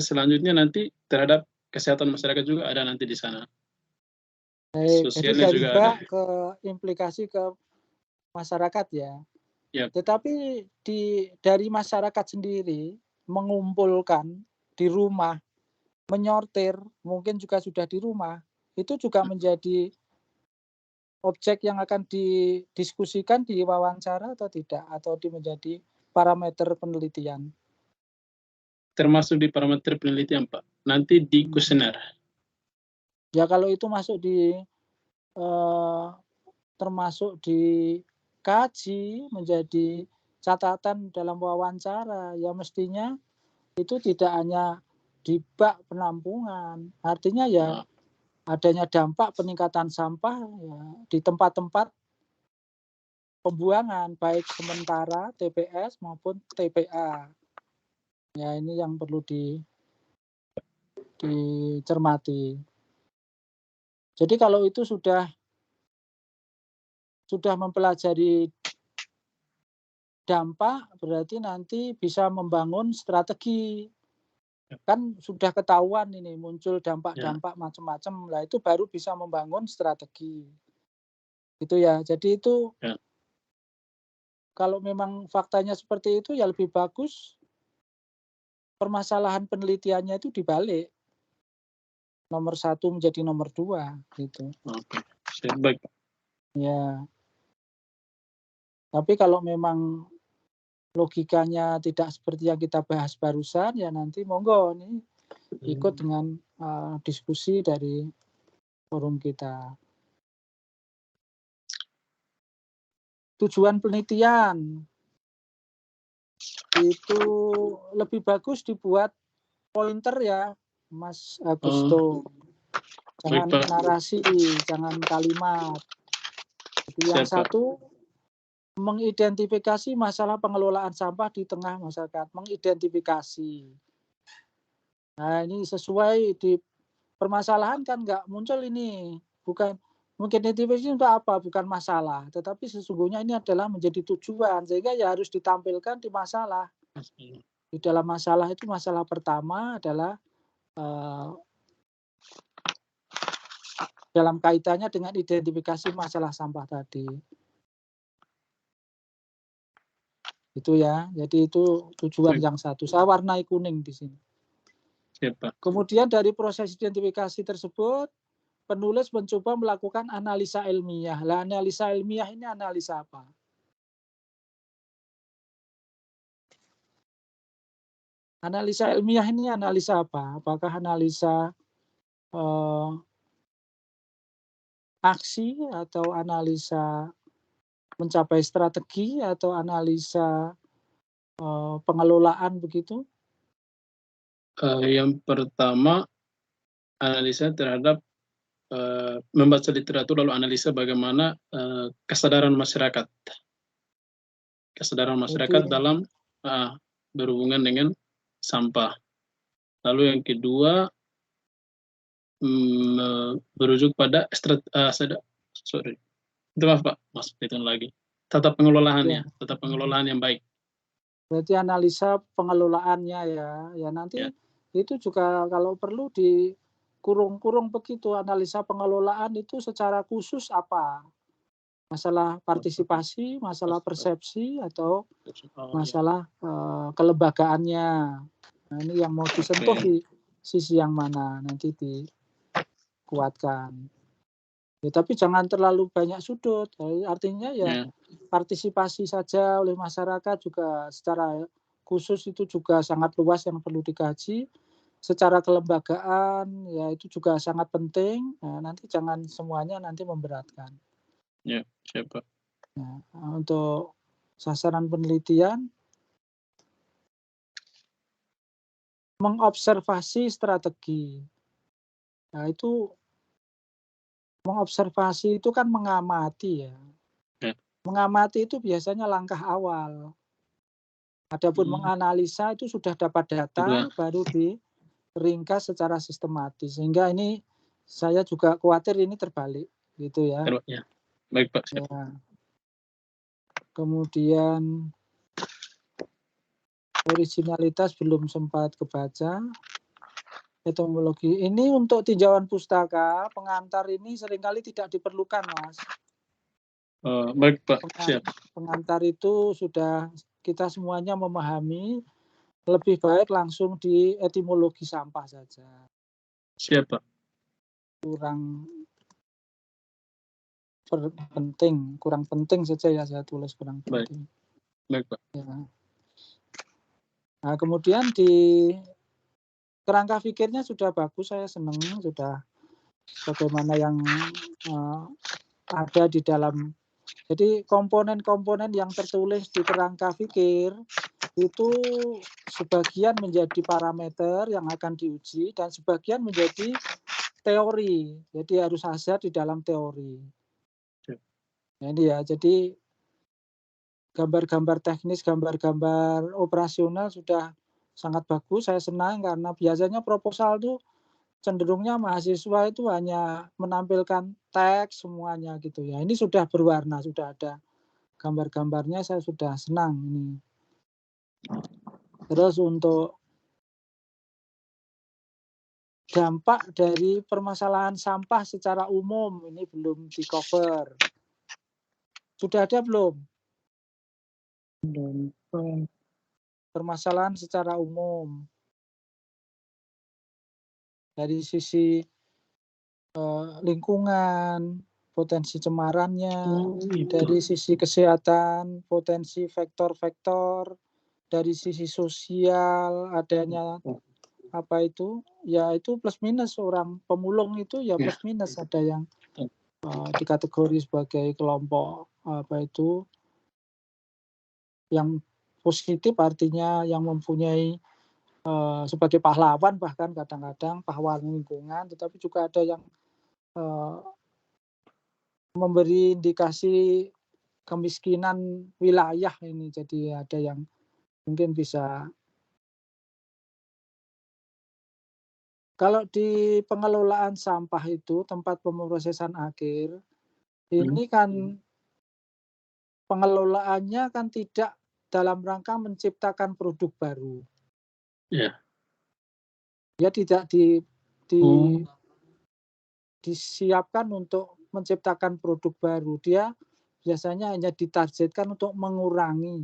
selanjutnya nanti terhadap kesehatan masyarakat juga ada nanti di sana. Jadi dari bak ke implikasi ke masyarakat ya. Tetapi dari masyarakat sendiri mengumpulkan di rumah, menyortir, mungkin juga sudah di rumah, itu juga menjadi objek yang akan didiskusikan di wawancara atau tidak, atau menjadi parameter penelitian? Termasuk di parameter penelitian Pak, nanti di kuesioner. Ya kalau itu masuk termasuk dikaji menjadi catatan dalam wawancara, ya mestinya itu tidak hanya di bak penampungan, artinya ya adanya dampak peningkatan sampah ya di tempat-tempat pembuangan baik sementara TPS maupun TPA. Ya ini yang perlu dicermati. Jadi kalau itu sudah mempelajari dampak, berarti nanti bisa membangun strategi. Kan sudah ketahuan ini muncul dampak-dampak macam-macam, lah itu baru bisa membangun strategi. Gitu ya. Jadi itu kalau memang faktanya seperti itu ya lebih bagus permasalahan penelitiannya itu dibalik. Nomor 1 menjadi nomor 2 gitu. Oke, siap, baik Pak. Ya. Tapi kalau memang logikanya tidak seperti yang kita bahas barusan, ya nanti monggo nih ikut dengan diskusi dari forum kita. Tujuan penelitian itu lebih bagus dibuat pointer ya, Mas Agusto. Jangan baik, Pak. narasi, jangan kalimat. Jadi yang Siap, Pak. satu mengidentifikasi masalah pengelolaan sampah di tengah masyarakat, mengidentifikasi. Nah ini sesuai di permasalahan kan nggak muncul ini, bukan mungkin identifikasi untuk apa, bukan masalah, tetapi sesungguhnya ini adalah menjadi tujuan, sehingga ya harus ditampilkan di masalah. Di dalam masalah itu masalah pertama adalah dalam kaitannya dengan identifikasi masalah sampah tadi. Itu ya, jadi itu tujuan yang satu. Saya warnai kuning di sini. Siap, Pak. Kemudian dari proses identifikasi tersebut, penulis mencoba melakukan analisa ilmiah. Lah analisa ilmiah ini analisa apa? Analisa ilmiah ini analisa apa? Apakah analisa aksi atau analisa mencapai strategi atau analisa pengelolaan begitu? Yang pertama analisa terhadap membaca literatur lalu analisa bagaimana kesadaran masyarakat dalam berhubungan dengan sampah. Lalu yang kedua berujuk pada maaf Pak, itu lagi tata pengelolaannya, tata pengelolaan yang baik. Berarti analisa pengelolaannya ya nanti itu juga kalau perlu dikurung-kurung begitu, analisa pengelolaan itu secara khusus apa? Masalah partisipasi, masalah persepsi, atau masalah kelembagaannya. Nah ini yang mau disentuh di sisi yang mana nanti dikuatkan. Ya, tapi jangan terlalu banyak sudut. Artinya ya partisipasi saja oleh masyarakat juga secara khusus itu juga sangat luas yang perlu dikaji. Secara kelembagaan ya itu juga sangat penting. Nah, nanti jangan semuanya nanti memberatkan. Ya, siap Pak. Nah, untuk sasaran penelitian mengobservasi strategi. Nah, itu mengobservasi itu kan mengamati ya. Mengamati itu biasanya langkah awal. Adapun menganalisa itu sudah dapat data, baru diringkas secara sistematis. Sehingga ini saya juga khawatir ini terbalik, gitu ya. Ya. Baik Pak. Siap. Ya. Kemudian originalitas belum sempat kebaca. Etimologi ini untuk tinjauan pustaka, pengantar ini seringkali tidak diperlukan, Mas. Baik Pak, siap. Pengantar itu sudah kita semuanya memahami, lebih baik langsung di etimologi sampah saja. Siap Pak. Kurang penting saja ya saya tulis kurang penting. Baik Pak. Ya. Nah kemudian di kerangka pikirnya sudah bagus, saya senang sudah bagaimana yang ada di dalam. Jadi komponen-komponen yang tertulis di kerangka pikir itu sebagian menjadi parameter yang akan diuji dan sebagian menjadi teori. Jadi harus ada di dalam teori. Nah, ini ya, jadi gambar-gambar teknis, gambar-gambar operasional sudah sangat bagus. Saya senang karena biasanya proposal itu cenderungnya mahasiswa itu hanya menampilkan teks semuanya gitu ya. Ini sudah berwarna, sudah ada gambar-gambarnya, saya sudah senang ini. Terus untuk dampak dari permasalahan sampah secara umum ini belum di cover. Sudah ada belum? Permasalahan secara umum dari sisi lingkungan, potensi cemarannya, dari sisi kesehatan, potensi vektor-vektor, dari sisi sosial, adanya apa itu, ya itu plus minus. Orang pemulung itu ya plus minus, ada yang dikategori sebagai kelompok apa itu yang positif, artinya yang mempunyai sebagai pahlawan, bahkan kadang-kadang pahlawan lingkungan, tetapi juga ada yang memberi indikasi kemiskinan wilayah ini. Jadi ada yang mungkin bisa, kalau di pengelolaan sampah itu tempat pemrosesan akhir ini kan pengelolaannya kan tidak dalam rangka menciptakan produk baru. Ya. Dia tidak disiapkan untuk menciptakan produk baru. Dia biasanya hanya ditargetkan untuk mengurangi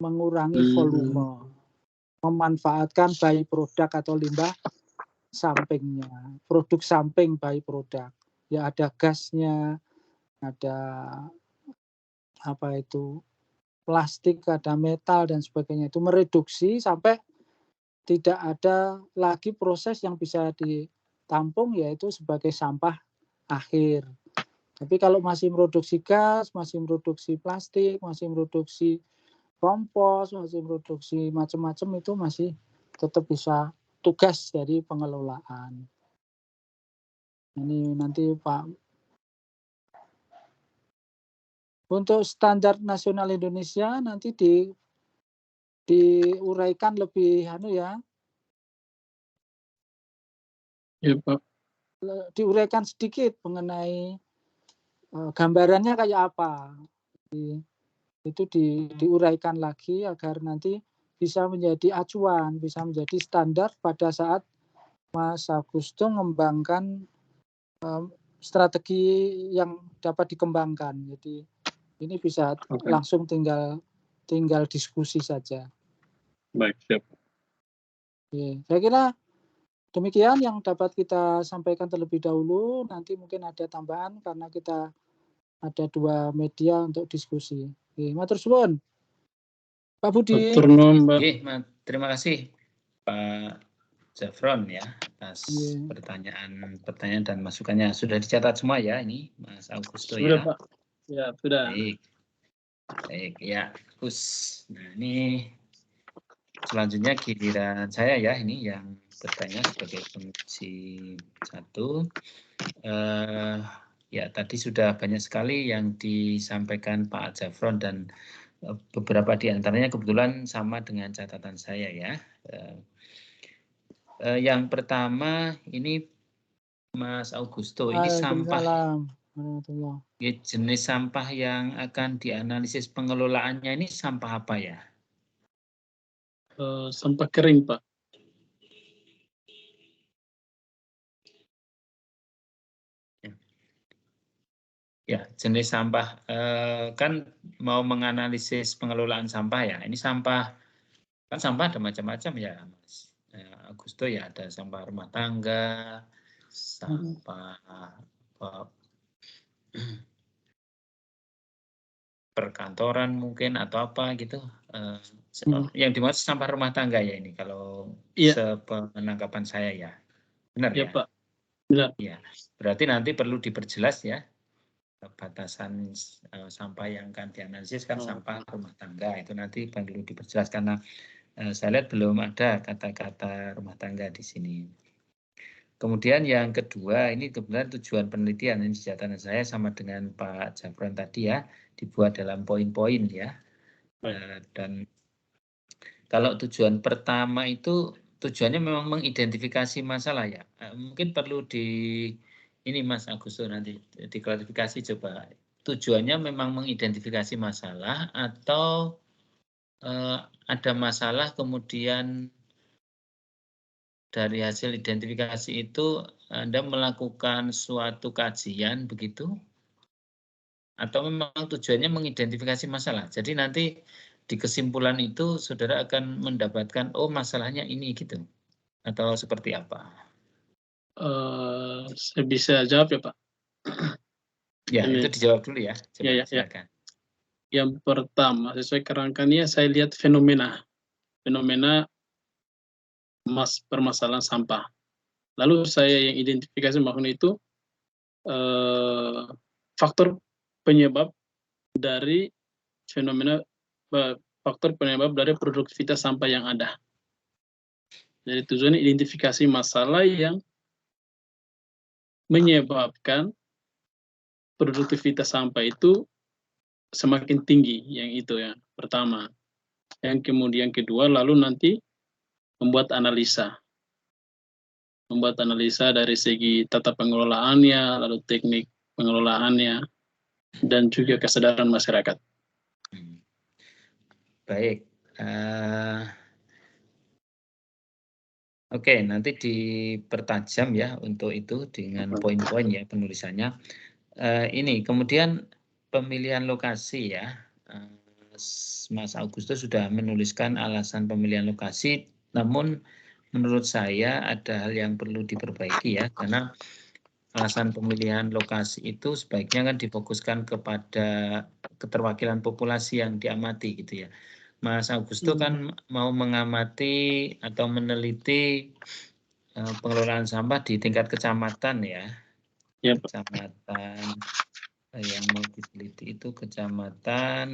volume, memanfaatkan by produk atau limbah sampingnya, produk samping by produk. Ya ada gasnya, ada apa itu plastik, ada metal dan sebagainya. Itu mereduksi sampai tidak ada lagi proses yang bisa ditampung, yaitu sebagai sampah akhir. Tapi kalau masih memproduksi gas, masih memproduksi plastik, masih memproduksi kompos, masih memproduksi macam-macam, itu masih tetap bisa tugas dari pengelolaan. Ini nanti Pak, untuk standar nasional Indonesia nanti diuraikan lebih Ya, Pak. diuraikan sedikit mengenai gambarannya kayak apa. Itu diuraikan lagi agar nanti bisa menjadi acuan, bisa menjadi standar pada saat Mas Agusto mengembangkan strategi yang dapat dikembangkan. Jadi ini bisa langsung tinggal diskusi saja. Baik, siap. Oke, saya kira demikian yang dapat kita sampaikan terlebih dahulu. Nanti mungkin ada tambahan karena kita ada 2 media untuk diskusi. Oke, matur suwun. Pak Budi. Oke, terima kasih Pak Zafron ya atas pertanyaan dan masukannya. Sudah dicatat semua ya ini Mas Augusto Sudah, ya? Pak. Ya, sudah. Baik ya, Gus. Nah, ini selanjutnya giliran saya ya, ini yang bertanya sebagai Komisi 1. Ya, tadi sudah banyak sekali yang disampaikan Pak Zafron dan beberapa di antaranya kebetulan sama dengan catatan saya ya. Yang pertama ini Mas Augusto, ini sampah, jenis sampah yang akan dianalisis pengelolaannya ini sampah apa ya? Sampah kering, Pak. Ya, jenis sampah, kan mau menganalisis pengelolaan sampah ya. Ini sampah, kan sampah ada macam-macam ya, Mas Augusto ya. Ada sampah rumah tangga, sampah perkantoran mungkin atau apa gitu. Yang dimaksud sampah rumah tangga ya ini kalau sepenangkapan saya ya. Benar ya? Pak. Benar. Ya, berarti nanti perlu diperjelas ya. Batasan sampah yang akan dianalisis kan sampah rumah tangga, itu nanti perlu diperjelas karena saya lihat belum ada kata-kata rumah tangga di sini. Kemudian yang kedua, ini kebetulan tujuan penelitian, ini catatan saya sama dengan Pak Zafron tadi ya, dibuat dalam poin-poin ya. Dan kalau tujuan pertama itu tujuannya memang mengidentifikasi masalah ya. Mungkin perlu ini Mas Agusto nanti diklarifikasi coba. Tujuannya memang mengidentifikasi masalah atau ada masalah kemudian dari hasil identifikasi itu Anda melakukan suatu kajian begitu? atau memang tujuannya mengidentifikasi masalah. Jadi nanti di kesimpulan itu saudara akan mendapatkan oh masalahnya ini gitu atau seperti apa? Saya bisa jawab ya Pak. Ya, Ini. itu dijawab dulu ya. Coba Ya. silakan. Yang pertama, sesuai kerangkanya saya lihat fenomena permasalahan sampah. Lalu saya yang identifikasi maksudnya itu faktor penyebab dari faktor penyebab dari produktivitas sampah yang ada. Jadi tujuannya identifikasi masalah yang menyebabkan produktivitas sampah itu semakin tinggi, yang itu ya pertama. Yang kemudian kedua, lalu nanti membuat analisa dari segi tata pengelolaannya, lalu teknik pengelolaannya, dan juga kesadaran masyarakat. Baik. Oke, nanti dipertajam ya untuk itu dengan poin-poin ya penulisannya. Ini kemudian pemilihan lokasi ya. Mas Agustus sudah menuliskan alasan pemilihan lokasi, namun menurut saya ada hal yang perlu diperbaiki ya, karena alasan pemilihan lokasi itu sebaiknya kan difokuskan kepada keterwakilan populasi yang diamati gitu ya. Mas Augusto kan mau mengamati atau meneliti pengelolaan sampah di tingkat kecamatan ya. Ya, Kecamatan yang mau diteliti itu kecamatan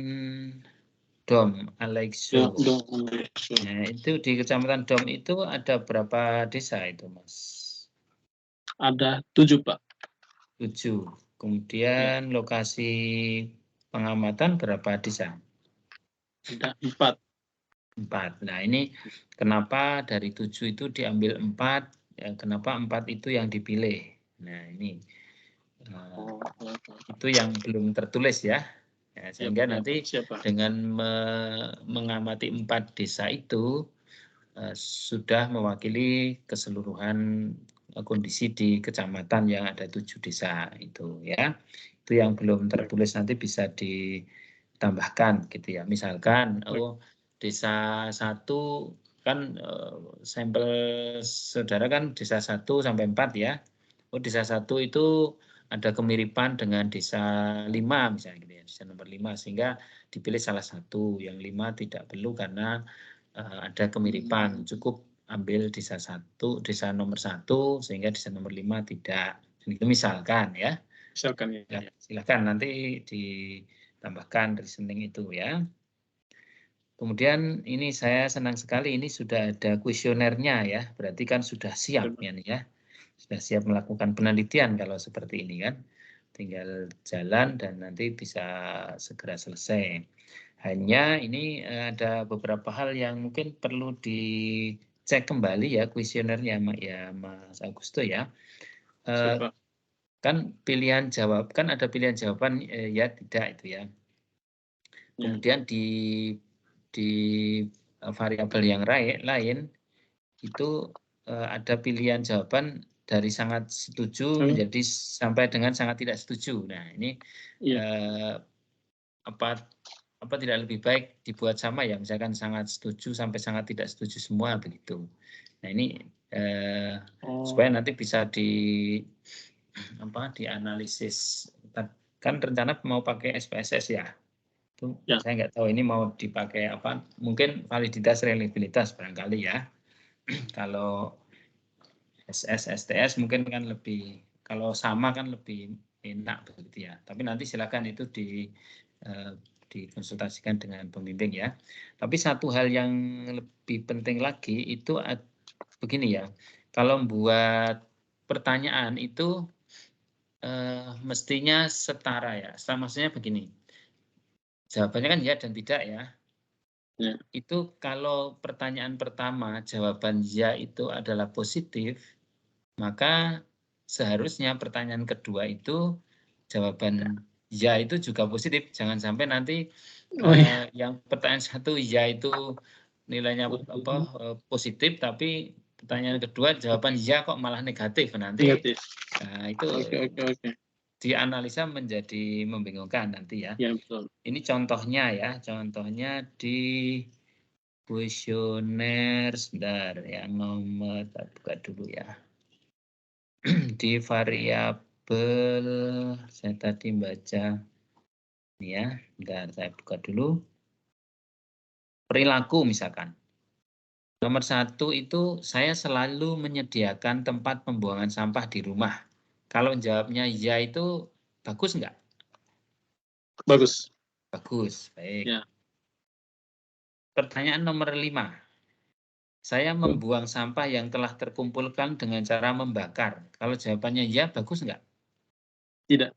Dom, Alexo. Nah, itu di kecamatan Dom itu ada berapa desa itu, Mas? Ada 7, Pak. 7. Kemudian lokasi pengamatan berapa desa? Ada 4. 4. Nah, ini kenapa dari 7 itu diambil 4? Ya, kenapa 4 itu yang dipilih? Nah, ini itu yang belum tertulis ya. Ya, sehingga nanti dengan mengamati 4 desa itu sudah mewakili keseluruhan kondisi di kecamatan yang ada 7 desa itu ya. Itu yang belum tertulis nanti bisa ditambahkan gitu ya. Misalkan desa 1 kan sampel saudara kan desa 1 sampai 4 ya. Desa 1 itu ada kemiripan dengan desa 5 misalnya gitu ya, desa nomor 5 sehingga dipilih salah satu, yang 5 tidak perlu karena ada kemiripan, cukup ambil desa 1, desa nomor 1 sehingga desa nomor 5 tidak. Itu misalkan ya. Misalkan ya. Silakan nanti ditambahkan reasoning itu ya. Kemudian ini saya senang sekali ini sudah ada kuesionernya ya, berarti kan sudah siap ya nih ya. Sudah siap melakukan penelitian kalau seperti ini kan. Tinggal jalan dan nanti bisa segera selesai. Hanya ini ada beberapa hal yang mungkin perlu dicek kembali ya kuesionernya ya Mas Augusto ya. Kan pilihan jawab, kan ada pilihan jawaban ya tidak itu ya. Kemudian di variabel yang lain itu ada pilihan jawaban dari sangat setuju menjadi sampai dengan sangat tidak setuju. Nah ini apa tidak lebih baik dibuat sama ya, misalkan sangat setuju sampai sangat tidak setuju semua begitu. Nah ini supaya nanti bisa dianalisis. Kan rencana mau pakai SPSS ya. Itu saya nggak tahu ini mau dipakai apa. Mungkin validitas reliabilitas barangkali ya. Kalau SS, STS mungkin kan lebih, kalau sama kan lebih enak begitu ya. Tapi nanti silakan itu dikonsultasikan dengan pembimbing ya. Tapi satu hal yang lebih penting lagi itu begini ya. Kalau membuat pertanyaan itu mestinya setara ya. Maksudnya begini. Jawabannya kan ya dan tidak ya. Itu kalau pertanyaan pertama jawaban ya itu adalah positif, maka seharusnya pertanyaan kedua itu jawaban ya itu juga positif. Jangan sampai nanti yang pertanyaan 1 ya itu nilainya positif, tapi pertanyaan kedua jawaban ya kok malah negatif. Nanti nah, itu dianalisa menjadi membingungkan nanti ya. Ya, betul. Ini contohnya ya, contohnya di kuesioner, sebentar ya, nomor, kita buka dulu ya. Di variabel, saya tadi baca, ini ya, bentar saya buka dulu. Perilaku misalkan. Nomor 1 itu saya selalu menyediakan tempat pembuangan sampah di rumah. Kalau jawabnya ya itu bagus nggak? Bagus. Bagus, baik. Ya. Pertanyaan nomor 5. Saya membuang sampah yang telah terkumpulkan dengan cara membakar. Kalau jawabannya ya, bagus nggak? Tidak.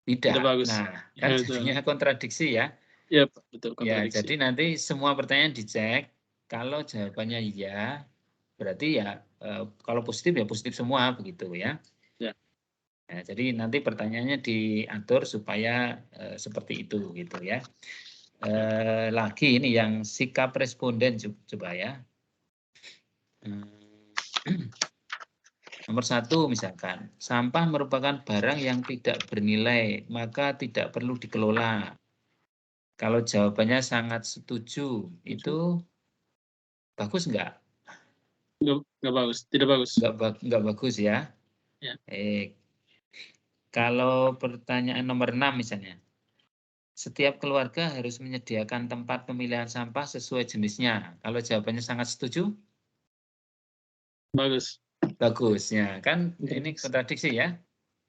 Tidak. Tidak bagus. Nah, kan Ya, jadinya kontradiksi ya. Ya, betul, Ya, kontradiksi. jadi nanti semua pertanyaan dicek. Kalau jawabannya ya, berarti ya kalau positif ya positif semua begitu ya. Ya. Nah, jadi nanti pertanyaannya diatur supaya seperti itu gitu ya. Lagi ini yang sikap responden coba ya. Nomor 1 misalkan, sampah merupakan barang yang tidak bernilai, maka tidak perlu dikelola. Kalau jawabannya sangat setuju, itu bagus nggak? Nggak bagus, tidak bagus. Nggak bagus ya. Ya. Kalau pertanyaan nomor 6 misalnya, setiap keluarga harus menyediakan tempat pemilihan sampah sesuai jenisnya. Kalau jawabannya sangat setuju? Bagus. Bagus ya, kan ini kontradiksi ya?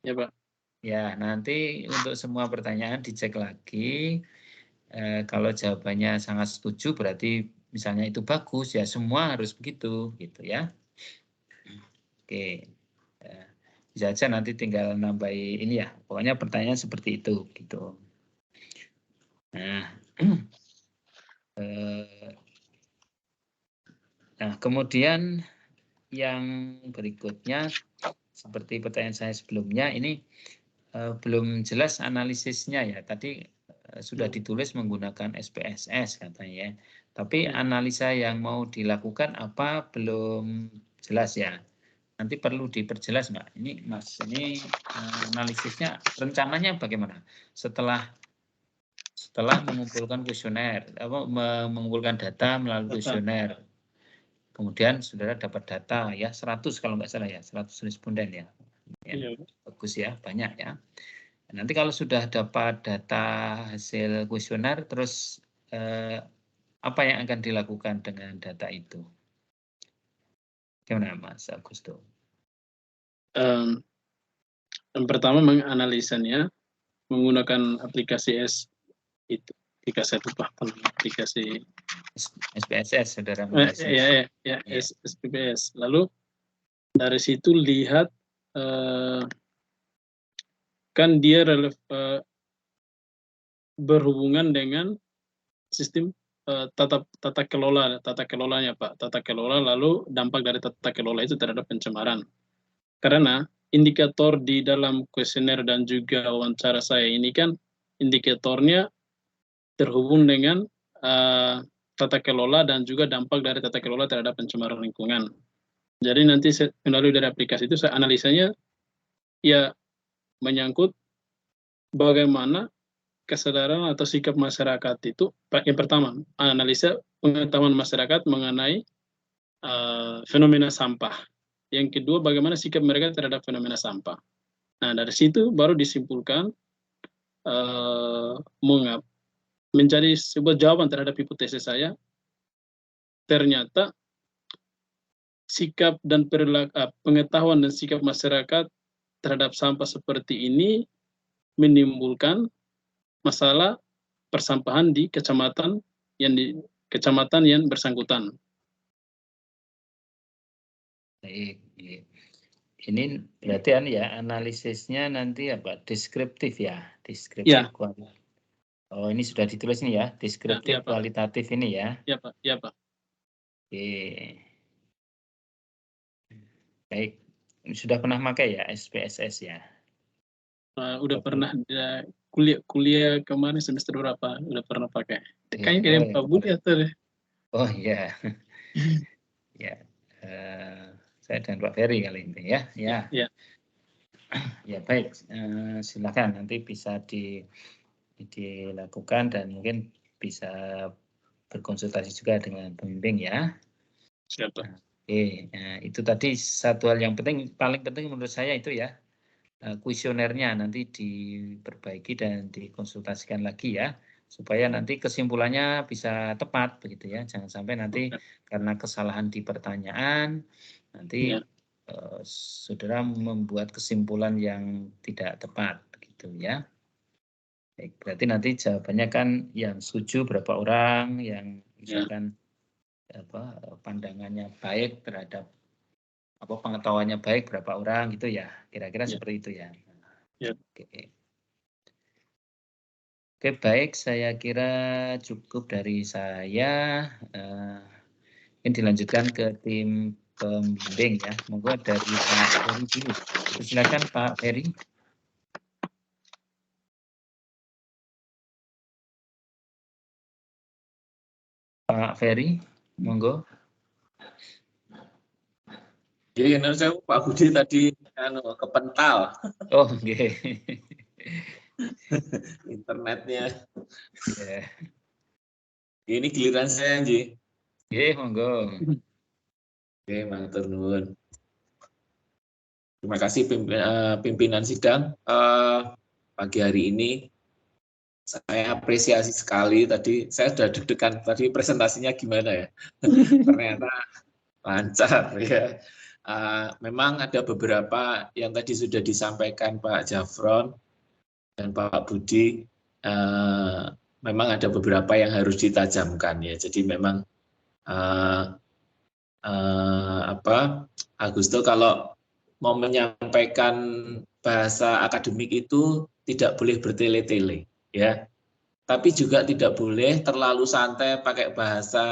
Ya, Pak. Ya, nanti untuk semua pertanyaan dicek lagi. Kalau jawabannya sangat setuju berarti misalnya itu bagus ya, semua harus begitu gitu ya. Oke. Bisa aja nanti tinggal nambahi ini ya. Pokoknya pertanyaan seperti itu gitu. Nah, kemudian yang berikutnya seperti pertanyaan saya sebelumnya ini belum jelas analisisnya ya. Tadi sudah ditulis menggunakan SPSS katanya ya. Tapi analisa yang mau dilakukan apa belum jelas ya. Nanti perlu diperjelas Mbak. Ini Mas, ini analisisnya rencananya bagaimana? Setelah mengumpulkan kuesioner, mengumpulkan data melalui kuesioner. Kemudian saudara dapat data ya 100 kalau nggak salah ya, 100 responden ya. Ya, bagus ya, banyak ya. Nanti kalau sudah dapat data hasil kuesioner, terus apa yang akan dilakukan dengan data itu? Gimana Mas Agusto? Yang pertama menganalisanya menggunakan aplikasi itu. Aplikasi apa? Aplikasi SPSS, saudara. Ya, SPSS. Lalu dari situ lihat kan dia berhubungan dengan sistem tata kelolanya Pak, tata kelola, lalu dampak dari tata kelola itu terhadap pencemaran. Karena indikator di dalam kuesioner dan juga wawancara saya ini kan indikatornya terhubung dengan tata kelola dan juga dampak dari tata kelola terhadap pencemaran lingkungan. Jadi nanti melalui dari aplikasi itu saya analisanya ya menyangkut bagaimana kesadaran atau sikap masyarakat itu. Yang pertama, analisa pengetahuan masyarakat mengenai fenomena sampah. Yang kedua, bagaimana sikap mereka terhadap fenomena sampah. Nah, dari situ baru disimpulkan mencari sebuah jawaban terhadap hipotesis saya. Ternyata sikap dan pengetahuan dan sikap masyarakat terhadap sampah seperti ini menimbulkan masalah persampahan di kecamatan yang bersangkutan. Baik. Ini berarti ya analisisnya nanti apa? Deskriptif ya, deskriptif. Ya. Oh, ini sudah ditulis nih ya, deskriptif ya, kualitatif ini ya. Ya Pak, ya Pak. Oke. Baik, sudah pernah pakai ya SPSS ya? Udah pernah kuliah kemarin semester berapa? Udah pernah pakai. Kayaknya kirim Pak Budi atau deh. Oh iya. Ya, saya dan Pak Ferry kali ini ya. Ya. Ya baik, silakan nanti bisa dilakukan dan mungkin bisa berkonsultasi juga dengan pembimbing ya. Siap, Pak. Oke, nah, itu tadi satu hal yang penting, paling penting menurut saya itu ya, kuesionernya nanti diperbaiki dan dikonsultasikan lagi ya, supaya nanti kesimpulannya bisa tepat begitu ya, jangan sampai nanti karena kesalahan di pertanyaan nanti saudara membuat kesimpulan yang tidak tepat begitu ya. Baik, berarti nanti jawabannya kan yang setuju berapa orang, yang misalkan pandangannya baik terhadap pengetahuannya baik berapa orang gitu ya, kira-kira seperti itu ya. Oke, baik, saya kira cukup dari saya. Ini dilanjutkan ke tim pembimbing ya. Monggo dari Pak Ferry dulu. Silakan Pak Ferry. Pak Ferry, monggo. Jadi saya Pak Budi tadi kepental. Oh, oke. Internetnya. Yeah. Ini giliran saya, Nji. Monggo. Oke, matur nuwun. Terima kasih pimpinan sidang pagi hari ini. Saya apresiasi sekali tadi, saya sudah deg-degan tadi presentasinya gimana ya. Ternyata lancar ya. Memang ada beberapa yang tadi sudah disampaikan Pak Jafron dan Pak Budi, memang ada beberapa yang harus ditajamkan ya. Jadi memang Agusto kalau mau menyampaikan bahasa akademik itu tidak boleh bertele-tele ya. Tapi juga tidak boleh terlalu santai pakai bahasa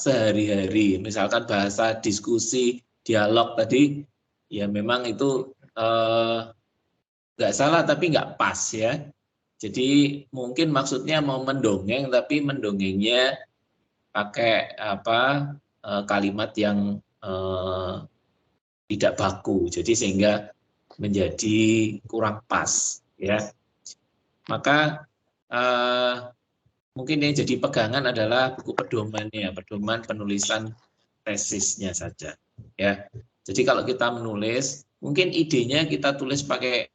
sehari-hari. Misalkan bahasa diskusi, dialog tadi ya memang itu nggak salah tapi nggak pas ya. Jadi mungkin maksudnya mau mendongeng tapi mendongengnya pakai kalimat yang tidak baku. Jadi sehingga menjadi kurang pas ya. Maka mungkin yang jadi pegangan adalah buku pedomannya, pedoman penulisan tesisnya saja ya. Jadi kalau kita menulis, mungkin idenya kita tulis pakai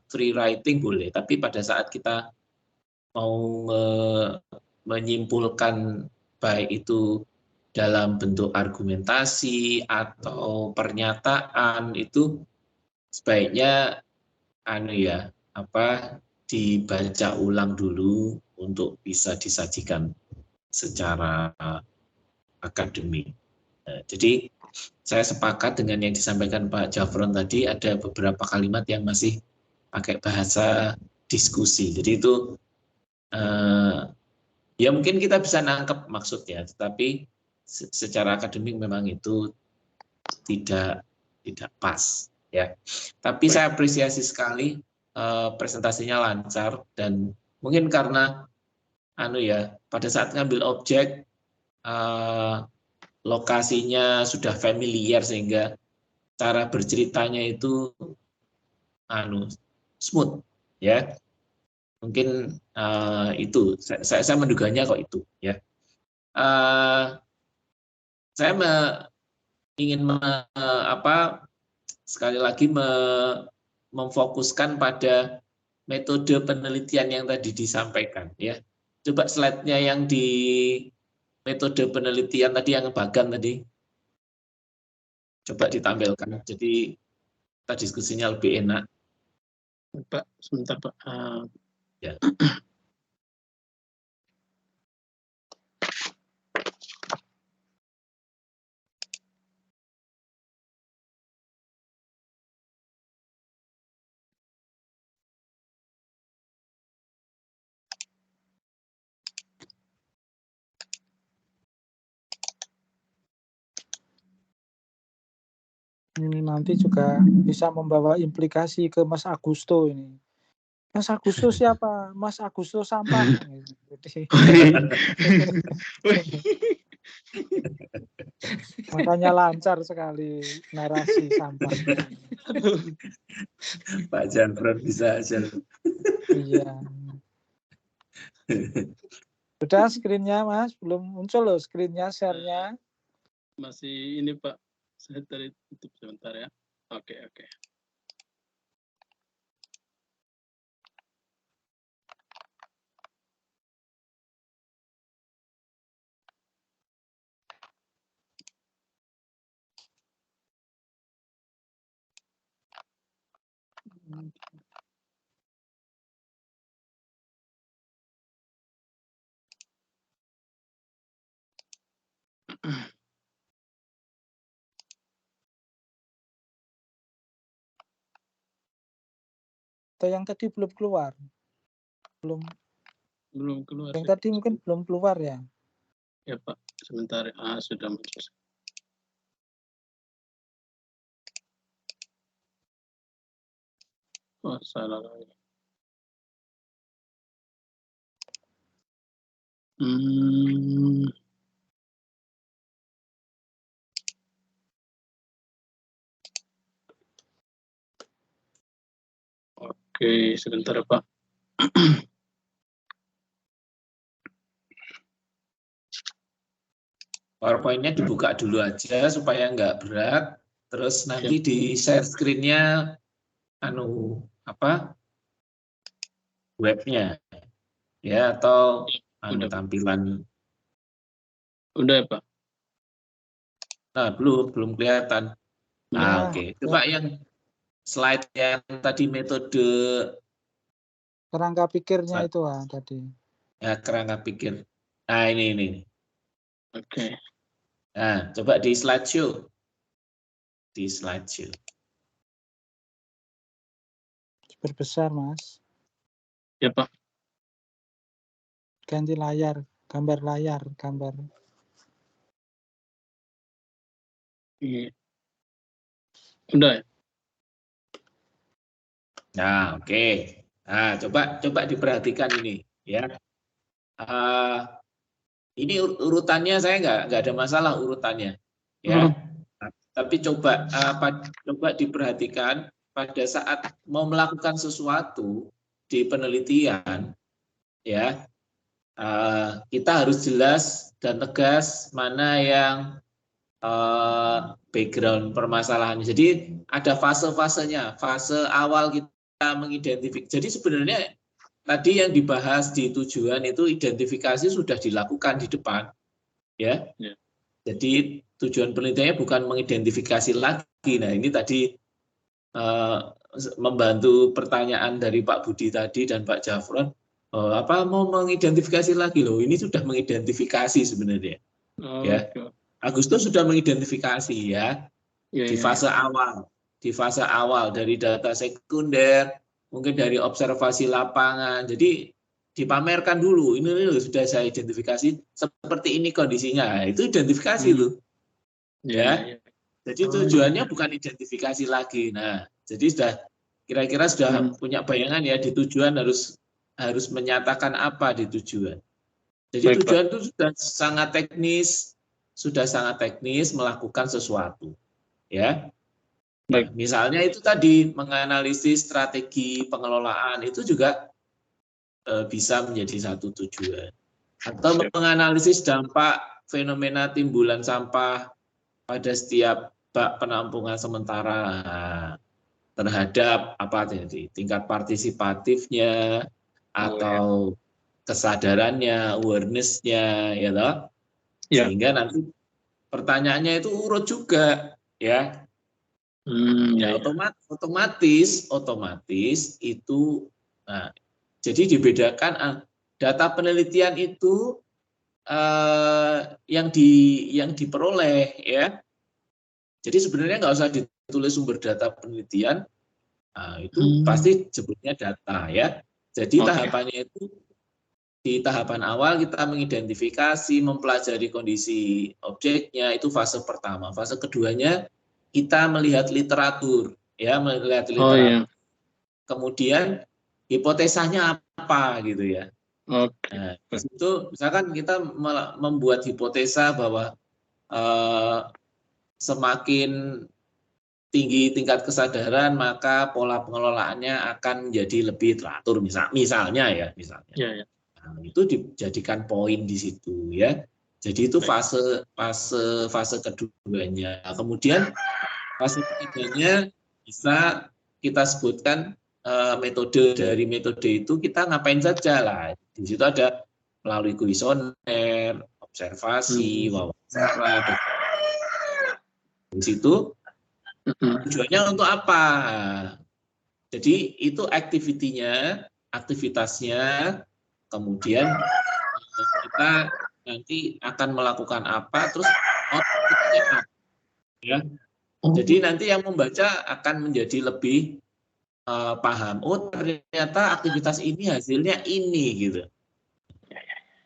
free writing boleh, tapi pada saat kita mau menyimpulkan baik itu dalam bentuk argumentasi atau pernyataan itu sebaiknya dibaca ulang dulu untuk bisa disajikan secara akademik. Jadi saya sepakat dengan yang disampaikan Pak Jafron tadi, ada beberapa kalimat yang masih pakai bahasa diskusi. Jadi itu ya mungkin kita bisa nangkep maksudnya, tetapi secara akademik memang itu tidak pas ya. Tapi saya apresiasi sekali presentasinya lancar dan mungkin karena pada saat ngambil objek lokasinya sudah familiar sehingga cara berceritanya itu smooth ya. Mungkin itu saya menduganya kok itu ya. Saya ingin sekali lagi memfokuskan pada metode penelitian yang tadi disampaikan ya. Coba slide-nya yang di metode penelitian tadi yang bagan tadi. Coba ditampilkan. Jadi kita diskusinya lebih enak. Pak, sebentar Pak. Ya. Ini nanti juga bisa membawa implikasi ke Mas Agusto ini. Mas Agusto siapa? Mas Agusto sampah. Makanya lancar sekali narasi sampah. Pak Janfron bisa aja. Iya. Sudah screen-nya, Mas? Belum muncul loh screen-nya, share-nya. Masih ini Pak, saya tadi tutup sebentar ya. Oke. Atau yang tadi belum keluar? Belum keluar. Yang tadi mungkin belum keluar ya? Ya Pak, sebentar. Sudah muncul. Oh, salah lagi. Oke, sebentar Pak. PowerPoint-nya dibuka dulu aja supaya nggak berat. Terus nanti di share screen-nya webnya ya, atau tampilan. Udah ya Pak. Nah, belum kelihatan. Nah, oke. Coba yang slide yang tadi metode kerangka pikirnya itu tadi. Ya, kerangka pikir. Nah, ini. Oke. Nah, coba di slideshow. Di slideshow. Berbesar, Mas. Ya, Pak. Ganti layar, gambar layar, gambar. Iya. Udah ya? Nah, oke. Nah, coba diperhatikan ini, ya. Ini urutannya saya nggak ada masalah urutannya, ya. Tapi coba diperhatikan pada saat mau melakukan sesuatu di penelitian, ya. Kita harus jelas dan tegas mana yang background permasalahannya. Jadi ada fase-fasenya. Fase awal kita mengidentifikasi. Jadi sebenarnya tadi yang dibahas di tujuan itu identifikasi sudah dilakukan di depan, ya. Jadi tujuan penelitiannya bukan mengidentifikasi lagi. Nah, ini tadi membantu pertanyaan dari Pak Budi tadi dan Pak Jafron. Mau mengidentifikasi lagi loh? Ini sudah mengidentifikasi sebenarnya, ya. Agustus sudah mengidentifikasi, ya. Di fase awal, dari data sekunder, mungkin dari observasi lapangan. Jadi dipamerkan dulu, ini sudah saya identifikasi seperti ini kondisinya. Itu identifikasi itu, ya. Jadi tujuannya bukan identifikasi lagi. Nah, jadi sudah kira-kira sudah punya bayangan ya, di tujuan harus menyatakan apa di tujuan. Jadi tujuan itu sudah sangat teknis melakukan sesuatu, ya. Nah, misalnya itu tadi menganalisis strategi pengelolaan, itu juga bisa menjadi satu tujuan. Atau menganalisis dampak fenomena timbulan sampah pada setiap bak penampungan sementara terhadap tingkat partisipatifnya atau kesadarannya, awareness-nya, ya toh. Sehingga nanti pertanyaannya itu urut juga, ya. Otomatis itu. Nah, jadi dibedakan data penelitian itu yang diperoleh, ya. Jadi sebenarnya nggak usah ditulis sumber data penelitian, itu pasti sebutnya data, ya. Jadi tahapannya itu di tahapan awal kita mengidentifikasi, mempelajari kondisi objeknya, itu fase pertama. Fase keduanya kita melihat literatur, ya, Kemudian hipotesanya apa gitu, ya. Nah, di situ misalkan kita membuat hipotesa bahwa semakin tinggi tingkat kesadaran, maka pola pengelolaannya akan menjadi lebih teratur, misalnya. Ya, ya. Nah, itu dijadikan poin di situ ya. Jadi itu fase keduanya. Kemudian fase ketiganya bisa kita sebutkan metode. Dari metode itu kita ngapain saja lah. Di situ ada melalui kuesioner, observasi, wawancara. Di situ tujuannya untuk apa? Jadi itu aktivitasnya, kemudian kita nanti akan melakukan apa, terus outputnya apa. Ya. Jadi nanti yang membaca akan menjadi lebih paham. Oh, ternyata aktivitas ini hasilnya ini gitu.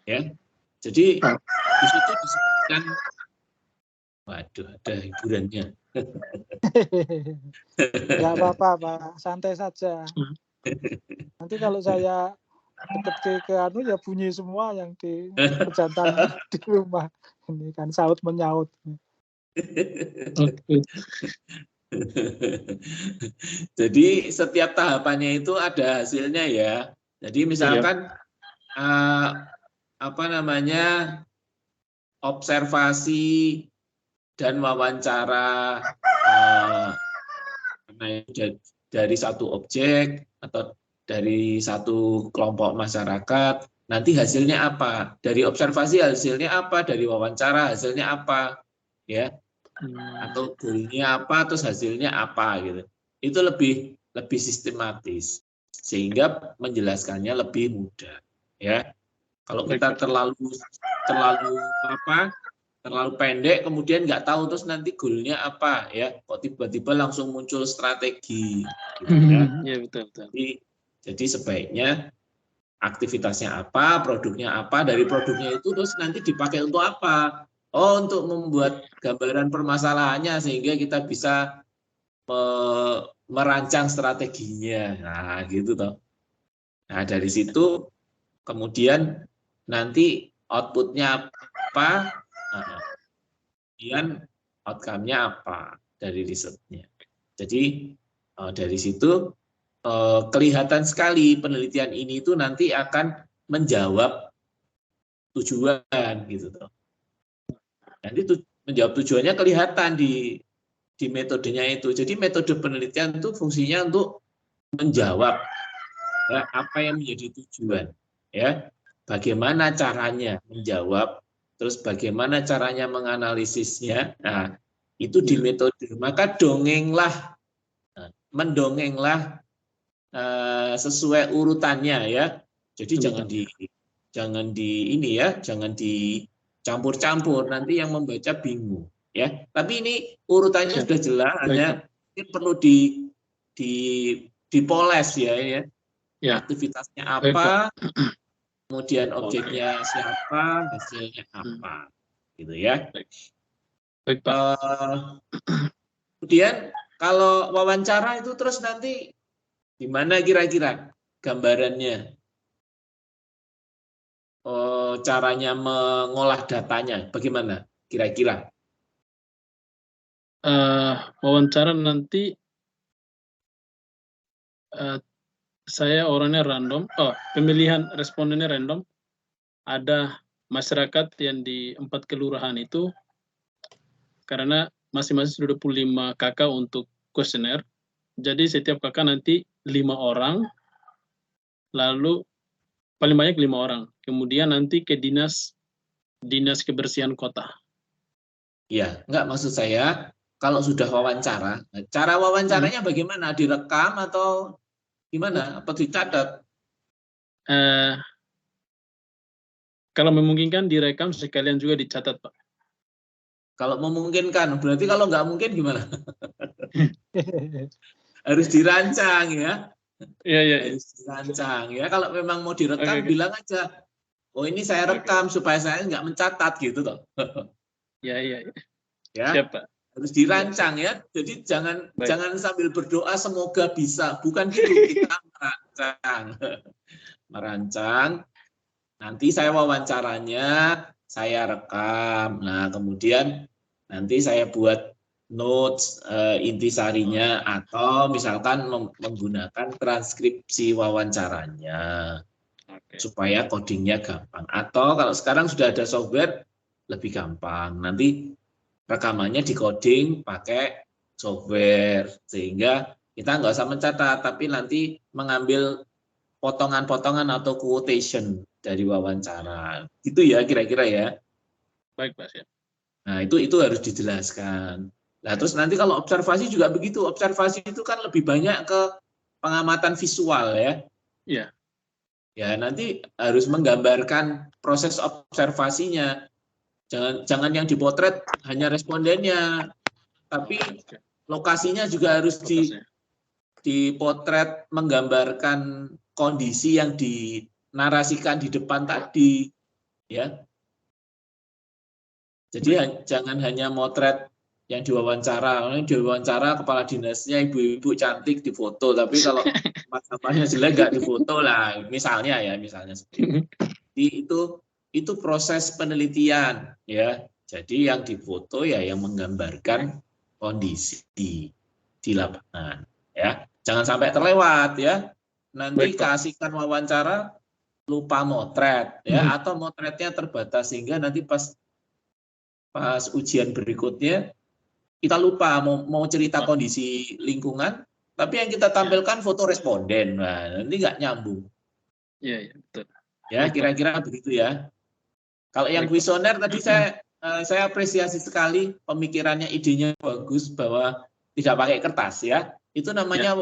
Ya. Jadi di situ disebutkan, waduh, ada hiburannya. Nggak apa-apa, Pak. Santai saja. Nanti kalau saya deket ke anu ya bunyi semua yang di pejantan di rumah. Ini kan saut menyaut. Jadi setiap tahapannya itu ada hasilnya ya. Jadi misalkan observasi dan wawancara dari satu objek atau dari satu kelompok masyarakat, nanti hasilnya apa? Dari observasi hasilnya apa? Dari wawancara hasilnya apa? Ya, atau goalnya apa? Terus hasilnya apa gitu? Itu lebih sistematis sehingga menjelaskannya lebih mudah. Ya, kalau kita terlalu pendek, kemudian nggak tahu terus nanti goalnya apa ya, kok tiba-tiba langsung muncul strategi gitu ya. Ya, betul. Jadi sebaiknya aktivitasnya apa, produknya apa, dari produknya itu terus nanti dipakai untuk apa? Oh, untuk membuat gambaran permasalahannya sehingga kita bisa merancang strateginya. Nah, gitu toh. Nah, dari situ kemudian nanti outputnya apa? Kemudian outcome-nya apa dari risetnya. Jadi dari situ kelihatan sekali penelitian ini itu nanti akan menjawab tujuan gitu. Nanti menjawab tujuannya kelihatan di metodenya itu. Jadi metode penelitian itu fungsinya untuk menjawab ya, apa yang menjadi tujuan. Ya, bagaimana caranya menjawab. Terus bagaimana caranya menganalisisnya, nah itu di metode. Maka mendongenglah sesuai urutannya ya. Jadi jangan dicampur-campur, nanti yang membaca bingung ya. Tapi ini urutannya sudah jelas, hanya mungkin perlu dipoles ya. Aktivitasnya apa? Kemudian objeknya siapa, hasilnya apa, gitu ya. Baik, Pak. Kemudian kalau wawancara itu terus nanti gimana kira-kira gambarannya? Caranya mengolah datanya, bagaimana kira-kira? Wawancara nanti saya orangnya random. Pemilihan respondennya random. Ada masyarakat yang di 4 kelurahan itu, karena masing-masing sudah 25 kakak untuk kuesioner. Jadi setiap kakak nanti 5 orang, lalu paling banyak 5 orang. Kemudian nanti ke dinas kebersihan kota. Ya, enggak, maksud saya kalau sudah wawancara, cara wawancaranya bagaimana? Direkam atau gimana? Apa dicatat? Kalau memungkinkan direkam, sekalian juga dicatat, Pak. Kalau memungkinkan, berarti kalau nggak mungkin gimana? Harus dirancang ya. Iya. Harus dirancang ya. Kalau memang mau direkam, bilang aja, oh ini saya rekam supaya saya nggak mencatat gitu toh. Iya. Ya. Siap, Pak. Harus dirancang ya. Jadi jangan sambil berdoa semoga bisa. Bukan gitu, kita merancang. Nanti saya wawancaranya, saya rekam. Nah, kemudian nanti saya buat notes intisarinya atau misalkan menggunakan transkripsi wawancaranya supaya codingnya gampang. Atau kalau sekarang sudah ada software lebih gampang. Nanti rekamannya di coding pakai software sehingga kita nggak usah mencatat tapi nanti mengambil potongan-potongan atau quotation dari wawancara. Gitu ya kira-kira ya. Baik, Pak. Siap. Nah, itu harus dijelaskan. Nah, terus nanti kalau observasi juga begitu. Observasi itu kan lebih banyak ke pengamatan visual ya. Iya. Ya, nanti harus menggambarkan proses observasinya. Jangan yang dipotret hanya respondennya, tapi lokasinya juga harus dipotret menggambarkan kondisi yang dinarasikan di depan tadi, ya. Jadi jangan hanya motret yang diwawancara. Diwawancara kepala dinasnya ibu-ibu cantik difoto, tapi kalau tempat-tempatnya jelek nggak difoto lah, misalnya ya, misalnya seperti itu. Jadi itu proses penelitian, ya. Jadi yang difoto ya yang menggambarkan kondisi di lapangan, ya. Jangan sampai terlewat, ya. Nanti kasihkan wawancara lupa motret, ya, atau motretnya terbatas sehingga nanti pas ujian berikutnya kita lupa mau cerita kondisi lingkungan, tapi yang kita tampilkan foto responden, nah nanti nggak nyambung. Iya, betul. Ya, kira-kira begitu ya. Kalau yang kuesioner tadi saya apresiasi sekali pemikirannya, idenya bagus bahwa tidak pakai kertas ya. Itu namanya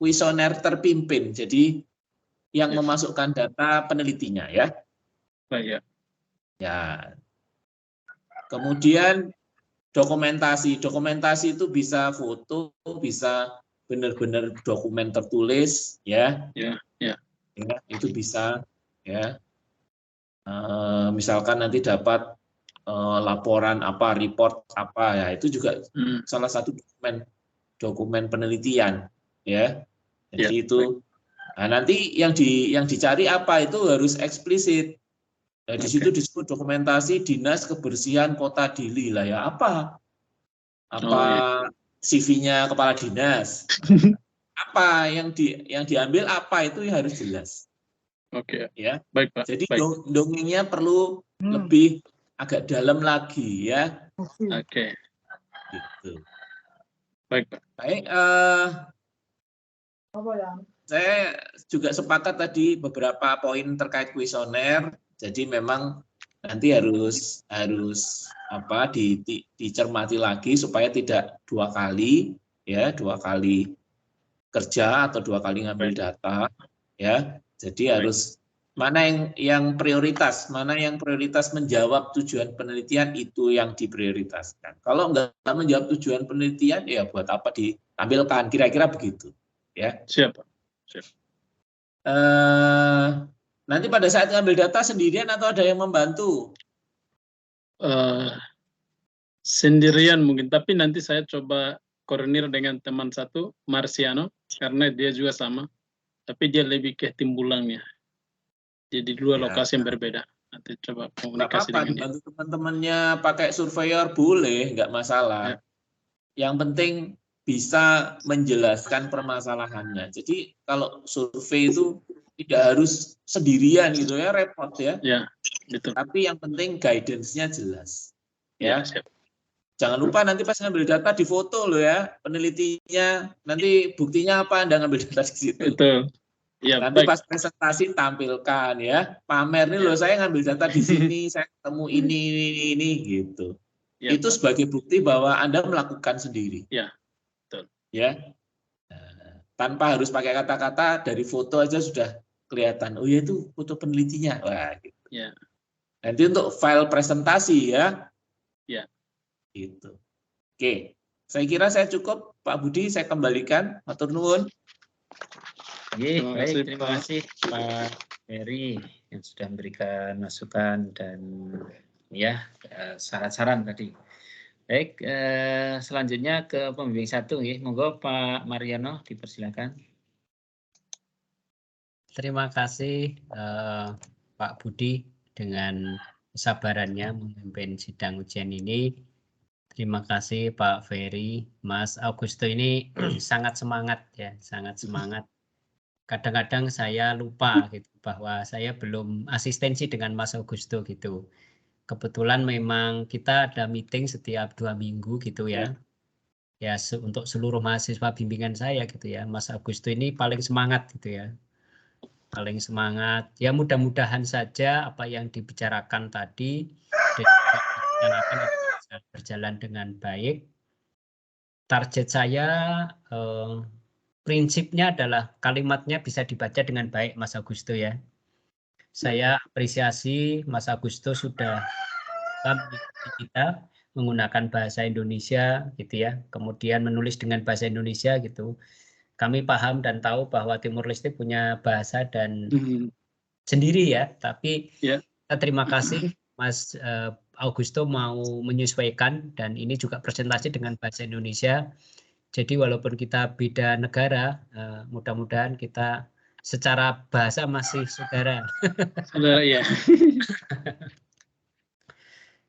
kuesioner terpimpin. Jadi yang memasukkan data penelitinya ya. Baik ya. Ya. Kemudian dokumentasi itu bisa foto, bisa benar-benar dokumen tertulis ya. Ya, itu bisa ya. Misalkan nanti dapat laporan apa, report apa ya, itu juga salah satu dokumen penelitian ya. Jadi itu nah, nanti yang dicari apa itu harus eksplisit. Nah, di situ disebut dokumentasi Dinas Kebersihan Kota Dili lah ya. Apa CV-nya kepala dinas. Apa yang diambil apa itu harus jelas. Oke. Ya. Baik, Pak. Jadi baik. dongengnya perlu lebih agak dalam lagi ya. Oke. Gitu. Baik, Pak. Baik, saya juga sepakat tadi beberapa poin terkait kuesioner. Jadi memang nanti harus dicermati lagi supaya tidak dua kali kerja atau dua kali ngambil data ya. Jadi harus mana yang prioritas menjawab tujuan penelitian itu yang diprioritaskan. Kalau nggak menjawab tujuan penelitian ya buat apa ditampilkan, kira-kira begitu ya. Siap. Nanti pada saat ngambil data sendirian atau ada yang membantu? Sendirian mungkin, tapi nanti saya coba koordinir dengan teman satu, Marciano, karena dia juga sama, tapi dia lebih ke Timbulangnya. Jadi dua lokasi yang berbeda. Nanti coba komunikasi dengan dia. Bantu teman-temannya pakai surveyor boleh, nggak masalah. Yang penting bisa menjelaskan permasalahannya. Jadi kalau survei itu tidak harus sendirian gitu ya, repot ya. Ya, betul. Tapi yang penting guidance-nya jelas. Ya, siap. Jangan lupa nanti pas ngambil data di foto loh ya, penelitinya. Nanti buktinya apa Anda ngambil data di situ. Betul. Ya, nanti baik. pas presentasi tampilkan ya, pamer nih loh saya ngambil data di sini, saya ketemu ini gitu. Ya, itu sebagai bukti bahwa Anda melakukan sendiri. Ya, betul. Ya, nah, tanpa harus pakai kata-kata, dari foto aja sudah kelihatan. Oh ya itu foto penelitinya. Wah, gitu. Ya. Nanti untuk file presentasi ya. Ya. Gitu. Oke, saya kira saya cukup, Pak Budi. Saya kembalikan. Matur nuwun. Baik, terima kasih Pak Ferry yang sudah memberikan masukan dan ya saran-saran tadi. Baik, selanjutnya ke pembimbing 1, monggo Pak Mariano dipersilakan. Terima kasih Pak Budi dengan kesabarannya memimpin sidang ujian ini. Terima kasih Pak Ferry. Mas Augusto ini sangat semangat ya, sangat semangat. Kadang-kadang saya lupa gitu bahwa saya belum asistensi dengan Mas Augusto gitu. Kebetulan memang kita ada meeting setiap 2 minggu gitu ya. Ya untuk seluruh mahasiswa bimbingan saya gitu ya. Mas Augusto ini paling semangat gitu ya. Paling semangat. Ya mudah-mudahan saja apa yang dibicarakan tadi direncanakan bisa berjalan dengan baik. Target saya prinsipnya adalah kalimatnya bisa dibaca dengan baik Mas Augusto ya. Saya apresiasi Mas Augusto sudah mengikuti kita menggunakan bahasa Indonesia gitu ya. Kemudian menulis dengan bahasa Indonesia gitu. Kami paham dan tahu bahwa Timur Leste punya bahasa dan sendiri ya, tapi kita terima kasih Mas Augusto mau menyesuaikan dan ini juga presentasi dengan bahasa Indonesia. Jadi walaupun kita beda negara, mudah-mudahan kita secara bahasa masih saudara. Saudara, ya.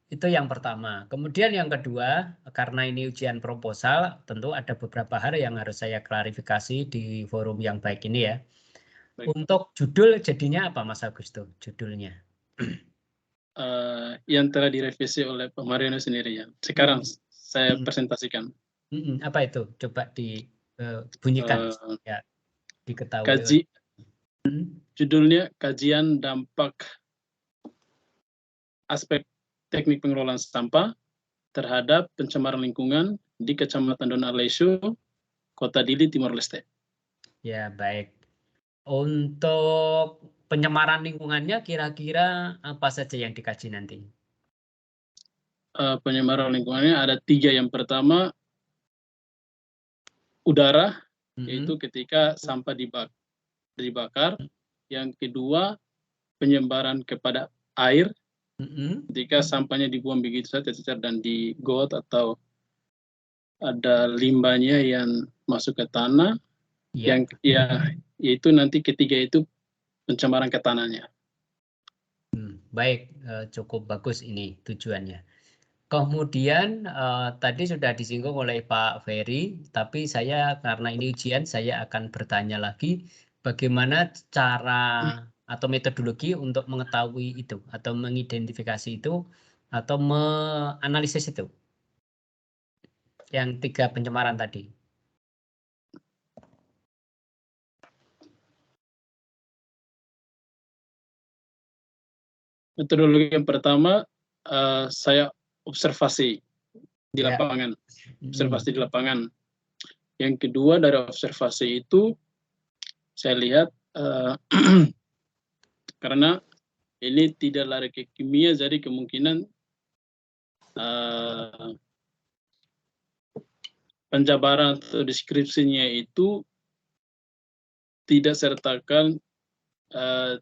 Itu yang pertama. Kemudian yang kedua, karena ini ujian proposal, tentu ada beberapa hal yang harus saya klarifikasi di forum yang baik ini ya. Baik. Untuk judul jadinya apa Mas Augusto? Judulnya? Yang telah direvisi oleh Pak Mariono sendiri ya. Sekarang saya presentasikan. Apa itu? Coba dibunyikan ya, Kaji. diketahui. Judulnya Kajian Dampak Aspek Teknik Pengelolaan Sampah terhadap Pencemaran Lingkungan di Kecamatan Donarlesu, Kota Dili, Timor Leste. Ya, baik. Untuk pencemaran lingkungannya kira-kira apa saja yang dikaji nanti? Pencemaran lingkungannya ada 3. Yang pertama, udara, yaitu ketika sampah dibakar. Yang kedua, penyebaran kepada air, ketika sampahnya dibuang begitu saja dan di got atau ada limbahnya yang masuk ke tanah. Yang yaitu nanti ketiga itu pencemaran ke tanahnya. Baik, cukup bagus ini tujuannya. Kemudian tadi sudah disinggung oleh Pak Ferry, tapi saya karena ini ujian saya akan bertanya lagi bagaimana cara atau metodologi untuk mengetahui itu atau mengidentifikasi itu atau menganalisis itu. Yang 3 pencemaran tadi. Metodologi yang pertama saya observasi di lapangan. Observasi di lapangan. Yang kedua dari observasi itu saya lihat karena ini tidak lari ke kimia, jadi kemungkinan penjabaran atau deskripsinya itu tidak sertakan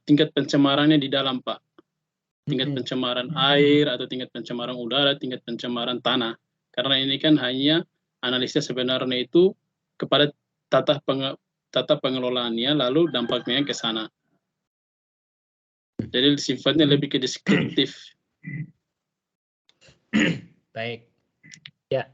tingkat pencemarannya di dalam, Pak. Tingkat pencemaran air atau tingkat pencemaran udara, tingkat pencemaran tanah. Karena ini kan hanya analisis sebenarnya itu kepada tata pengelolaannya, lalu dampaknya ke sana. Jadi sifatnya lebih ke deskriptif. Baik. Ya,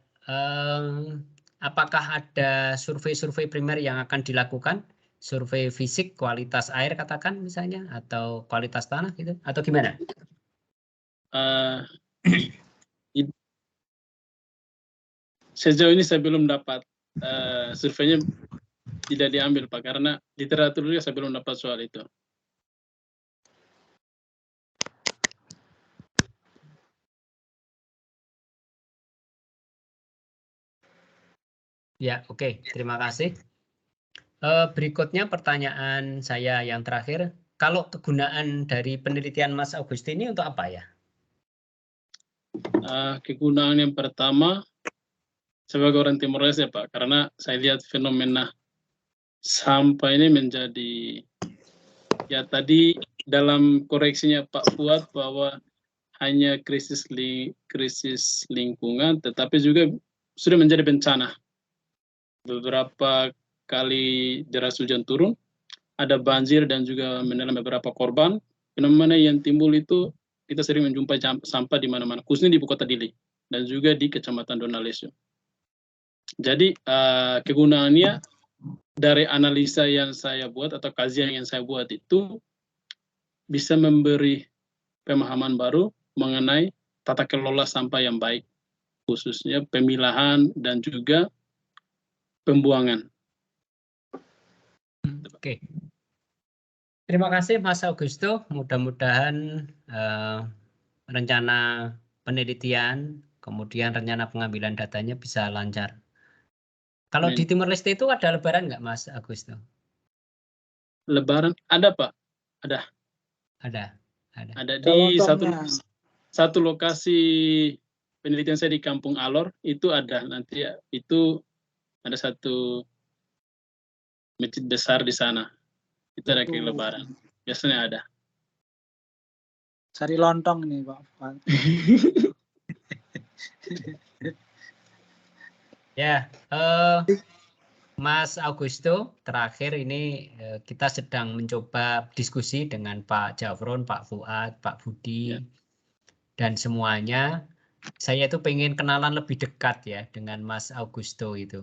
apakah ada survei-survei primer yang akan dilakukan? Survei fisik kualitas air katakan misalnya atau kualitas tanah gitu atau gimana? Sejauh ini saya belum dapat surveinya, tidak diambil Pak, karena literatur juga saya belum dapat soal itu. Ya, oke. Terima kasih. Berikutnya pertanyaan saya yang terakhir. Kalau kegunaan dari penelitian Mas Augusto ini untuk apa ya? Kegunaan yang pertama, sebagai orang Timor Leste Pak, karena saya lihat fenomena sampah ini menjadi, ya tadi dalam koreksinya Pak Fuad bahwa hanya krisis lingkungan, tetapi juga sudah menjadi bencana. Beberapa kali deras hujan turun, ada banjir dan juga menelan beberapa korban. Fenomena yang timbul itu kita sering menjumpai sampah di mana-mana, khususnya di ibu kota Dili. dan juga di Kecamatan Donalesio. Jadi kegunaannya dari analisa yang saya buat atau kajian yang saya buat itu bisa memberi pemahaman baru mengenai tata kelola sampah yang baik, khususnya pemilahan dan juga pembuangan. Oke. Terima kasih Mas Augusto. Mudah-mudahan rencana penelitian, kemudian rencana pengambilan datanya bisa lancar. Kalau di Timor Leste itu ada lebaran nggak Mas Augusto? Lebaran ada Pak, ada. Ada di satu lokasi penelitian saya di Kampung Alor itu ada nanti ya, itu ada satu masjid besar di sana. Itu ada kayak lebaran. Biasanya ada. Cari lontong nih Pak. Ya, Mas Augusto, terakhir ini kita sedang mencoba diskusi dengan Pak Jafron, Pak Fuad, Pak Budi, dan semuanya. Saya itu pengen kenalan lebih dekat ya dengan Mas Augusto itu.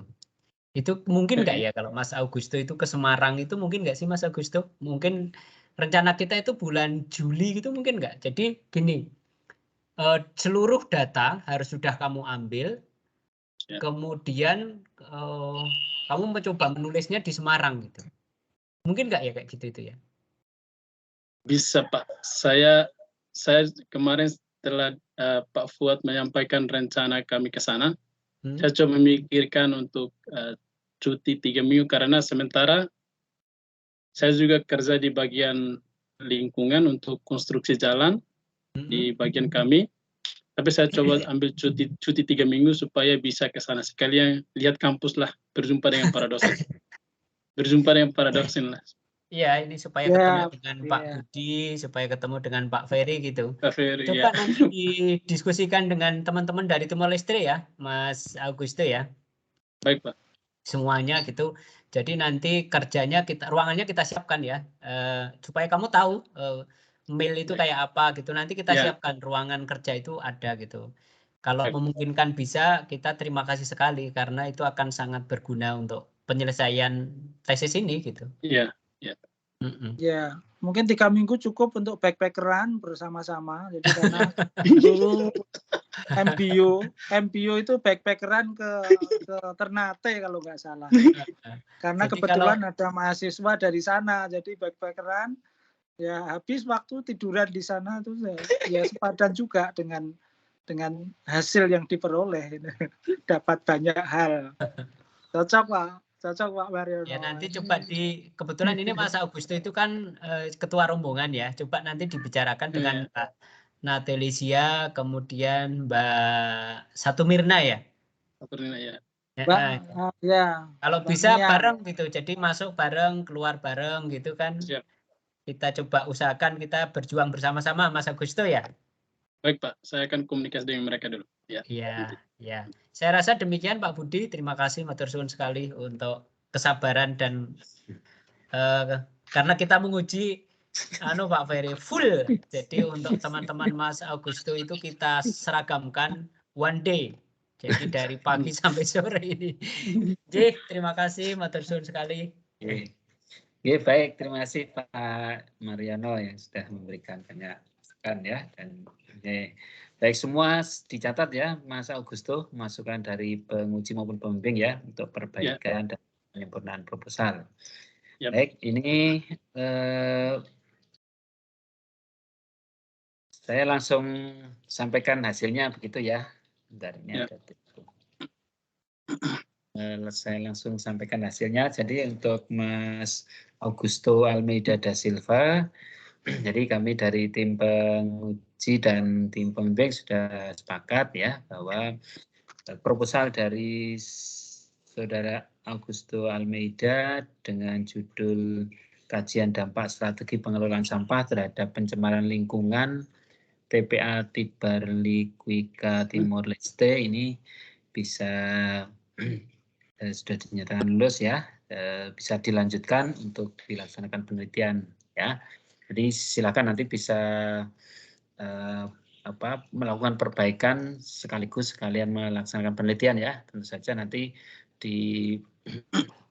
Itu mungkin nggak ya kalau Mas Augusto itu ke Semarang itu mungkin nggak sih Mas Augusto? Mungkin rencana kita itu bulan Juli gitu mungkin nggak? Jadi gini, seluruh data harus sudah kamu ambil, kemudian kamu mencoba menulisnya di Semarang gitu. Mungkin nggak ya kayak gitu itu ya? Bisa Pak. Saya kemarin setelah Pak Fuad menyampaikan rencana kami ke sana, saya coba memikirkan untuk cuti 3 minggu karena sementara saya juga kerja di bagian lingkungan untuk konstruksi jalan di bagian kami. Tapi saya coba ambil cuti 3 minggu supaya bisa ke sana sekalian lihat kampus lah, berjumpa dengan para dosen. Berjumpa dengan para dosen lah. Iya, ini supaya ketemu dengan Pak Budi, supaya ketemu dengan Pak Ferry gitu. Pak Ferry, coba nanti didiskusikan dengan teman-teman dari Timor Leste ya, Mas Augusto ya. Baik Pak. Semuanya gitu. Jadi nanti kerjanya ruangannya kita siapkan ya, supaya kamu tahu mail itu kayak apa gitu. Nanti kita siapkan ruangan kerja itu ada gitu. Kalau memungkinkan bisa, kita terima kasih sekali karena itu akan sangat berguna untuk penyelesaian tesis ini gitu. Iya. Ya, mungkin 3 minggu cukup untuk backpackeran bersama-sama. Jadi karena dulu MBO itu backpackeran ke Ternate kalau nggak salah. Karena jadi kebetulan ada mahasiswa dari sana, jadi backpackeran ya habis waktu tiduran di sana tuh ya sepadan juga dengan hasil yang diperoleh. Dapat banyak hal. Cocok Pak Mariono. Ya nanti coba kebetulan ini Mas Augusto itu kan ketua rombongan ya. Coba nanti dibicarakan dengan Mbak Natelisia, kemudian Mbak Satu Mirna ya. Satu Mirna ya. Kalau bisa bareng gitu, jadi masuk bareng, keluar bareng gitu kan. Siap. Kita coba usahakan kita berjuang bersama-sama Mas Augusto ya. Baik Pak, saya akan komunikasi dengan mereka dulu. Iya. Saya rasa demikian Pak Budi. Terima kasih matur suwun sekali untuk kesabaran dan karena kita menguji Pak Ferry full. Jadi untuk teman-teman Mas Augusto itu kita seragamkan one day. Jadi dari pagi sampai sore ini. Jadi terima kasih matur suwun sekali. Baik, terima kasih Pak Mariano yang sudah memberikan banyak masukan ya, dan baik semua dicatat ya Mas Augusto, masukan dari penguji maupun pembimbing ya untuk perbaikan dan penyempurnaan proposal. Baik, ini saya langsung sampaikan hasilnya begitu ya. Saya langsung sampaikan hasilnya. Jadi untuk Mas Augusto Almeida da Silva, jadi kami dari tim penguji dan tim pembimbing sudah sepakat ya bahwa proposal dari Saudara Augusto Almeida dengan judul Kajian Dampak Strategi Pengelolaan Sampah Terhadap Pencemaran Lingkungan TPA Tibarlikuika Timor Leste ini bisa sudah dinyatakan lulus ya, bisa dilanjutkan untuk dilaksanakan penelitian ya. Jadi silakan nanti bisa melakukan perbaikan sekaligus sekalian melaksanakan penelitian ya. Tentu saja nanti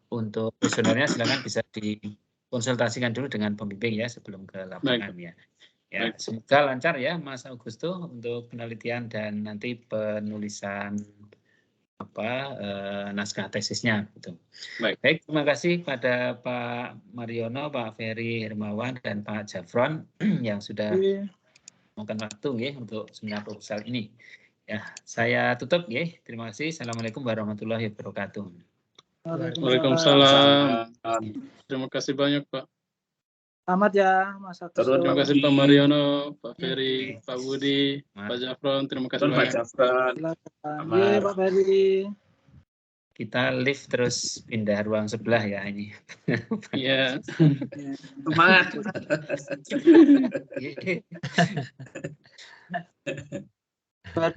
untuk kuesionernya silakan bisa dikonsultasikan dulu dengan pembimbing ya sebelum ke lapangan ya. Ya, semoga lancar ya Mas Augusto untuk penelitian dan nanti penulisan naskah tesisnya gitu. Baik, terima kasih pada Pak Mariono, Pak Ferry Hermawan dan Pak Jafron yang sudah memakan waktu ya untuk seminar proposal ini. Ya, saya tutup ya. Terima kasih. Assalamualaikum warahmatullahi wabarakatuh. Waalaikumsalam. Terima kasih banyak Pak. Selamat ya Mas Augusto. Terima kasih Pak Mariono, Pak Ferry, Pak Budi, Pak Jafron. Terima kasih banyak. Pak Ferry. Kita lift terus pindah ruang sebelah ya ini. Iya. Semangat.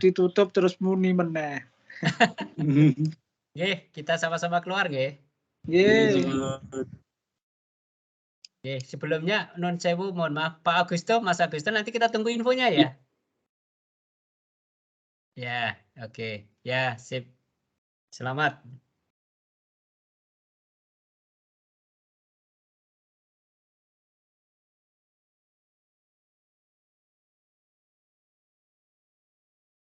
Ditutup terus muni meneh. Kita sama-sama keluar nggih. Sebelumnya non sewu mohon maaf Pak Augusto, Mas Augusto nanti kita tunggu infonya ya. Ya, oke. Ya, sip. Selamat.